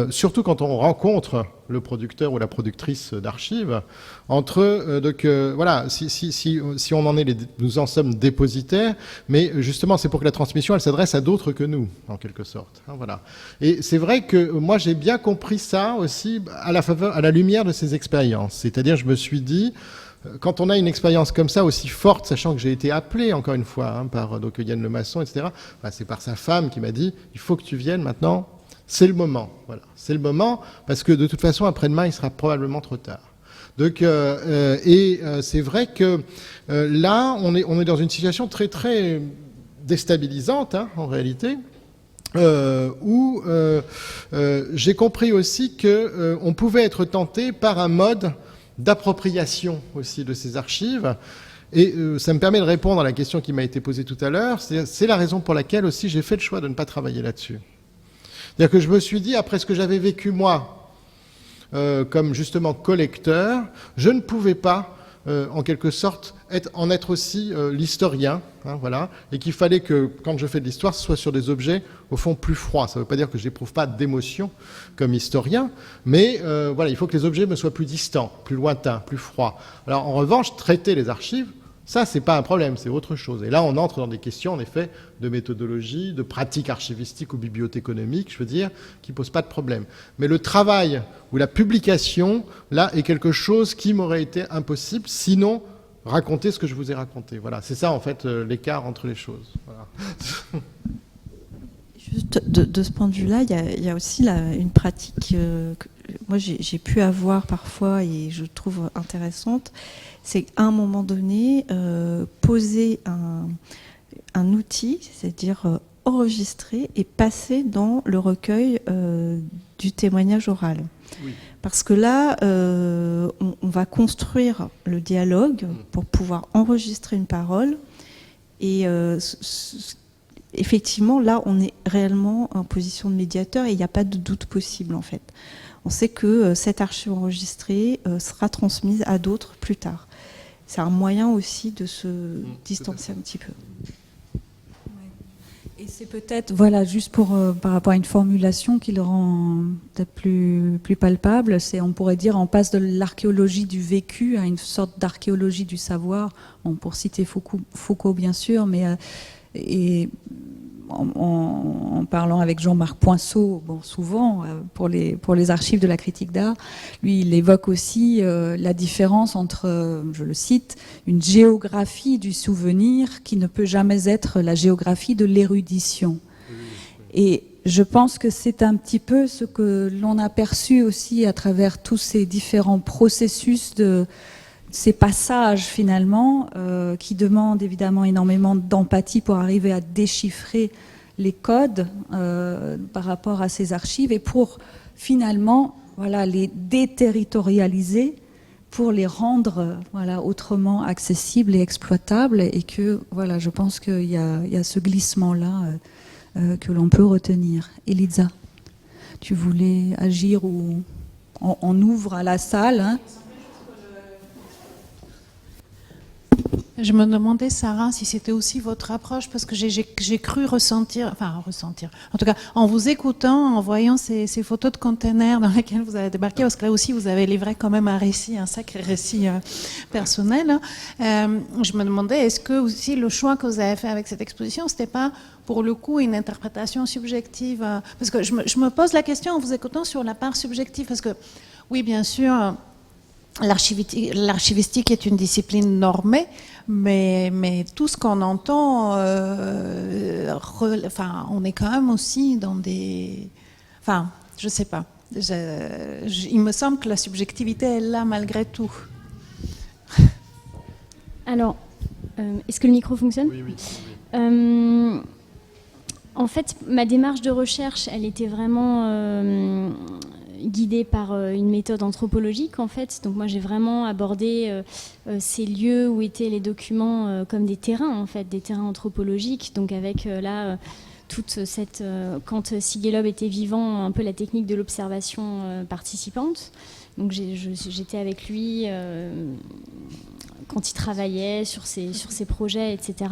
surtout quand on rencontre le producteur ou la productrice d'archives, voilà, si on en est, nous en sommes dépositaires, mais justement c'est pour que la transmission elle s'adresse à d'autres que nous, en quelque sorte. Hein, voilà. Et c'est vrai que moi j'ai bien compris ça aussi à la lumière de ces expériences. C'est-à-dire, je me suis dit, quand on a une expérience comme ça aussi forte, sachant que j'ai été appelé encore une fois par donc Yann Lemasson, etc. C'est par sa femme qui m'a dit il faut que tu viennes maintenant, c'est le moment. Voilà, c'est le moment parce que de toute façon après-demain il sera probablement trop tard. Donc c'est vrai que là on est dans une situation très très déstabilisante en réalité. Où j'ai compris aussi que on pouvait être tenté par un mode d'appropriation aussi de ces archives. Et ça me permet de répondre à la question qui m'a été posée tout à l'heure. C'est la raison pour laquelle aussi j'ai fait le choix de ne pas travailler là-dessus. C'est-à-dire que je me suis dit, après ce que j'avais vécu moi, comme justement collecteur, je ne pouvais pas, en quelque sorte, en être aussi l'historien, voilà, et qu'il fallait que, quand je fais de l'histoire, ce soit sur des objets, au fond, plus froids. Ça ne veut pas dire que je n'éprouve pas d'émotion comme historien, mais voilà, il faut que les objets me soient plus distants, plus lointains, plus froids. Alors, en revanche, traiter les archives, ça, c'est pas un problème, c'est autre chose. Et là, on entre dans des questions, en effet, de méthodologie, de pratique archivistique ou bibliothéconomique, je veux dire, qui posent pas de problème. Mais le travail ou la publication, là, est quelque chose qui m'aurait été impossible, sinon raconter ce que je vous ai raconté. Voilà, c'est ça, en fait, l'écart entre les choses. Voilà. Juste de ce point de vue-là, il y a aussi une pratique que moi j'ai pu avoir parfois et je trouve intéressante, c'est qu'à un moment donné, poser un outil, c'est-à-dire enregistrer et passer dans le recueil du témoignage oral. Oui. Parce que là, on va construire le dialogue pour pouvoir enregistrer une parole et effectivement, là, on est réellement en position de médiateur et il n'y a pas de doute possible, en fait. On sait que cette archive enregistrée sera transmise à d'autres plus tard. C'est un moyen aussi de se distancer un petit peu. Et c'est peut-être, voilà, juste par rapport à une formulation qui le rend peut-être plus palpable, on pourrait dire, on passe de l'archéologie du vécu à une sorte d'archéologie du savoir, pour citer Foucault bien sûr, mais et en parlant avec Jean-Marc Poinceau, souvent pour les archives de la critique d'art, lui il évoque aussi la différence entre, je le cite, une géographie du souvenir qui ne peut jamais être la géographie de l'érudition. Et je pense que c'est un petit peu ce que l'on a perçu aussi à travers tous ces différents processus ces passages finalement qui demandent évidemment énormément d'empathie pour arriver à déchiffrer les codes par rapport à ces archives et pour finalement les déterritorialiser pour les rendre autrement accessibles et exploitables et que je pense qu'il y a ce glissement là que l'on peut retenir. Elisa, tu voulais agir ou on ouvre à la salle Je me demandais, Sarah, si c'était aussi votre approche, parce que j'ai cru ressentir, en tout cas, en vous écoutant, en voyant ces photos de containers dans lesquels vous avez débarqué, parce que là aussi, vous avez livré quand même un sacré récit personnel. Je me demandais, est-ce que aussi le choix que vous avez fait avec cette exposition, c'était pas, pour le coup, une interprétation subjective parce que je me pose la question en vous écoutant sur la part subjective, parce que, oui, bien sûr, l'archivistique est une discipline normée, mais tout ce qu'on entend, on est quand même aussi dans des... Enfin, je sais pas. Il me semble que la subjectivité est là malgré tout. Alors, est-ce que le micro fonctionne ? Oui. En fait, ma démarche de recherche, elle était vraiment... guidée par une méthode anthropologique en fait. Donc moi j'ai vraiment abordé ces lieux où étaient les documents comme des terrains en fait, des terrains anthropologiques, donc avec là toute cette, quand Sigelob était vivant, un peu la technique de l'observation participante. Donc j'étais avec lui quand il travaillait sur ses projets, etc.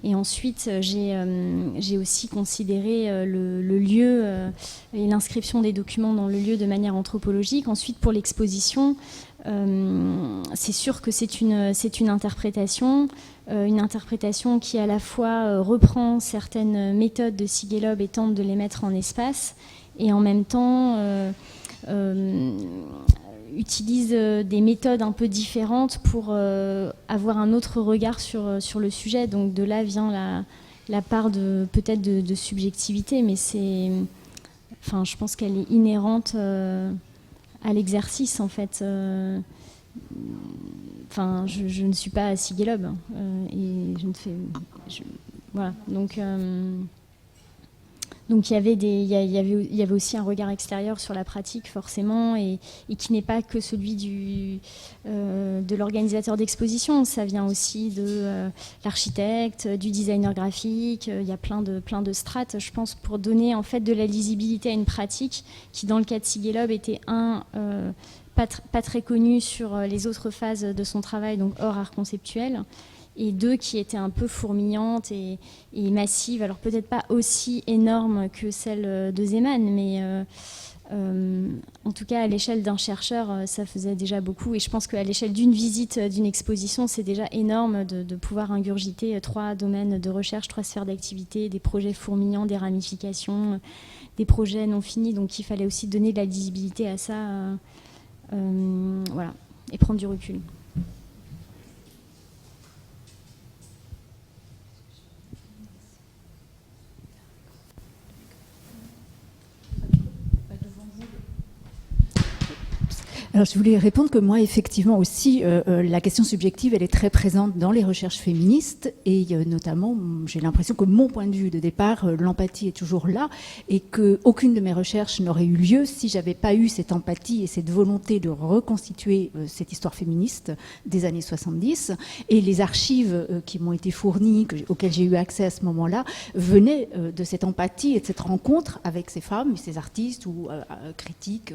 Et ensuite, j'ai aussi considéré le lieu et l'inscription des documents dans le lieu de manière anthropologique. Ensuite, pour l'exposition, c'est sûr que c'est une interprétation qui à la fois reprend certaines méthodes de Sigelob et tente de les mettre en espace, et en même temps utilise des méthodes un peu différentes pour avoir un autre regard sur le sujet. Donc de là vient la part peut-être de subjectivité, mais je pense qu'elle est inhérente à l'exercice en fait. Je ne suis pas Sigelob et je ne fais... voilà, donc il y avait aussi un regard extérieur sur la pratique forcément, et qui n'est pas que celui de l'organisateur d'exposition. Ça vient aussi de l'architecte, du designer graphique. Il y a plein de strates, je pense, pour donner en fait de la lisibilité à une pratique qui, dans le cas de Sigelob, était pas très connue sur les autres phases de son travail, donc hors art conceptuel. Et deux qui étaient un peu fourmillantes et massives, alors peut-être pas aussi énormes que celle de Zeman, mais en tout cas à l'échelle d'un chercheur, ça faisait déjà beaucoup. Et je pense qu'à l'échelle d'une visite, d'une exposition, c'est déjà énorme de pouvoir ingurgiter 3 domaines de recherche, 3 sphères d'activité, des projets fourmillants, des ramifications, des projets non finis. Donc il fallait aussi donner de la lisibilité à ça, voilà, et prendre du recul. Alors, je voulais répondre que moi, effectivement aussi, la question subjective, elle est très présente dans les recherches féministes, et notamment, j'ai l'impression que mon point de vue de départ, l'empathie est toujours là, et qu'aucune de mes recherches n'aurait eu lieu si j'avais pas eu cette empathie et cette volonté de reconstituer cette histoire féministe des années 70. Et les archives qui m'ont été fournies, auxquelles j'ai eu accès à ce moment-là, venaient de cette empathie et de cette rencontre avec ces femmes, ces artistes ou critiques,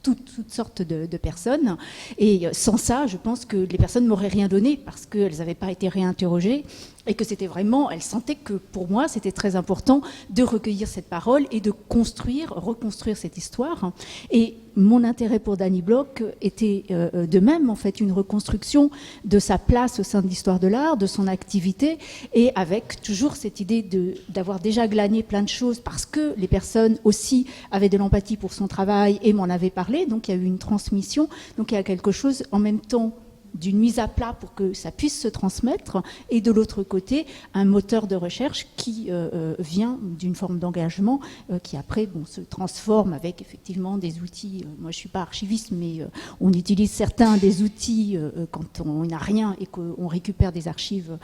toutes sortes de personnes. Et sans ça, je pense que les personnes ne m'auraient rien donné parce qu'elles n'avaient pas été réinterrogées, et que c'était vraiment, elles sentaient que pour moi, c'était très important de recueillir cette parole et de reconstruire cette histoire. Et mon intérêt pour Dany Bloch était de même, en fait, une reconstruction de sa place au sein de l'histoire de l'art, de son activité, et avec toujours cette idée d'avoir déjà glané plein de choses parce que les personnes aussi avaient de l'empathie pour son travail et m'en avaient parlé. Donc il y a eu une transmission, donc il y a quelque chose en même temps d'une mise à plat pour que ça puisse se transmettre, et de l'autre côté, un moteur de recherche qui vient d'une forme d'engagement qui après se transforme avec effectivement des outils. Moi, je ne suis pas archiviste, mais on utilise certains des outils quand on n'a rien et qu'on récupère des archives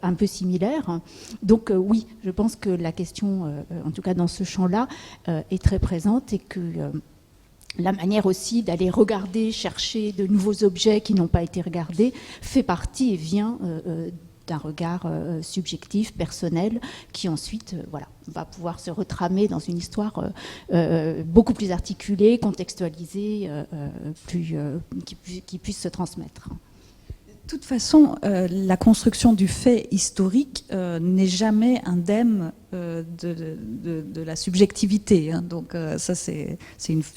un peu similaires. Donc oui, je pense que la question, en tout cas dans ce champ-là, est très présente, et que la manière aussi d'aller regarder, chercher de nouveaux objets qui n'ont pas été regardés fait partie et vient d'un regard subjectif, personnel, qui ensuite va pouvoir se retramer dans une histoire beaucoup plus articulée, contextualisée, qui puisse se transmettre. De toute façon, la construction du fait historique n'est jamais indemne de la subjectivité. Hein. Donc ça, c'est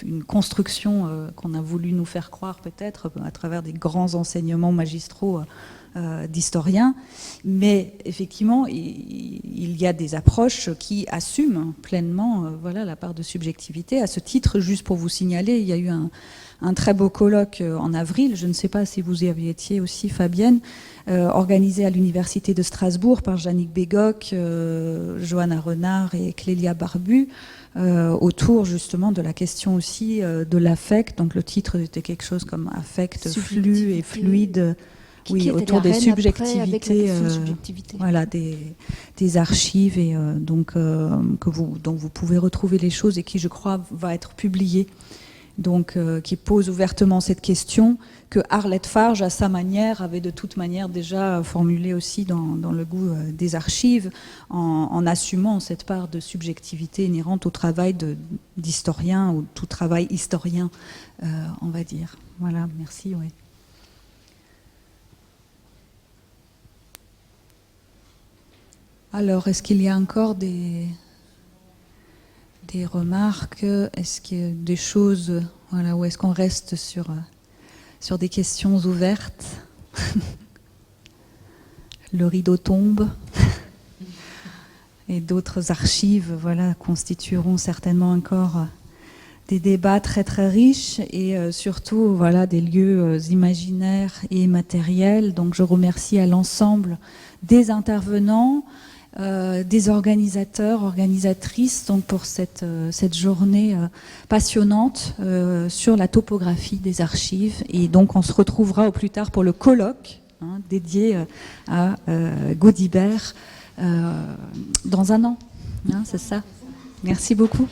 une construction qu'on a voulu nous faire croire peut-être à travers des grands enseignements magistraux d'historiens. Mais effectivement, il y a des approches qui assument pleinement la part de subjectivité. À ce titre, juste pour vous signaler, il y a eu un très beau colloque en avril, je ne sais pas si vous y aviez été aussi, Fabienne, organisé à l'Université de Strasbourg par Jannick Bégoc, Johanna Renard et Clélia Barbu, autour justement de la question aussi de l'affect. Donc le titre était quelque chose comme affect, flux et fluide. Oui, autour des subjectivités, voilà, des archives, et dont vous pouvez retrouver les choses, et qui, je crois, va être publié. donc qui pose ouvertement cette question, que Arlette Farge, à sa manière, avait de toute manière déjà formulé aussi dans le goût des archives, en assumant cette part de subjectivité inhérente au travail d'historien, ou tout travail historien, on va dire. Voilà, merci. Ouais. Alors, est-ce qu'il y a encore des remarques? Est-ce qu'il y a des choses, voilà, ou est-ce qu'on reste sur des questions ouvertes? Le rideau tombe et d'autres archives, voilà, constitueront certainement encore des débats très très riches et surtout, voilà, des lieux imaginaires et matériels. Donc, je remercie à l'ensemble des intervenants, des organisateurs, organisatrices, donc pour cette journée passionnante sur la topographie des archives. Et donc on se retrouvera au plus tard pour le colloque dédié à Gaudibert dans un an. C'est ça. Merci beaucoup.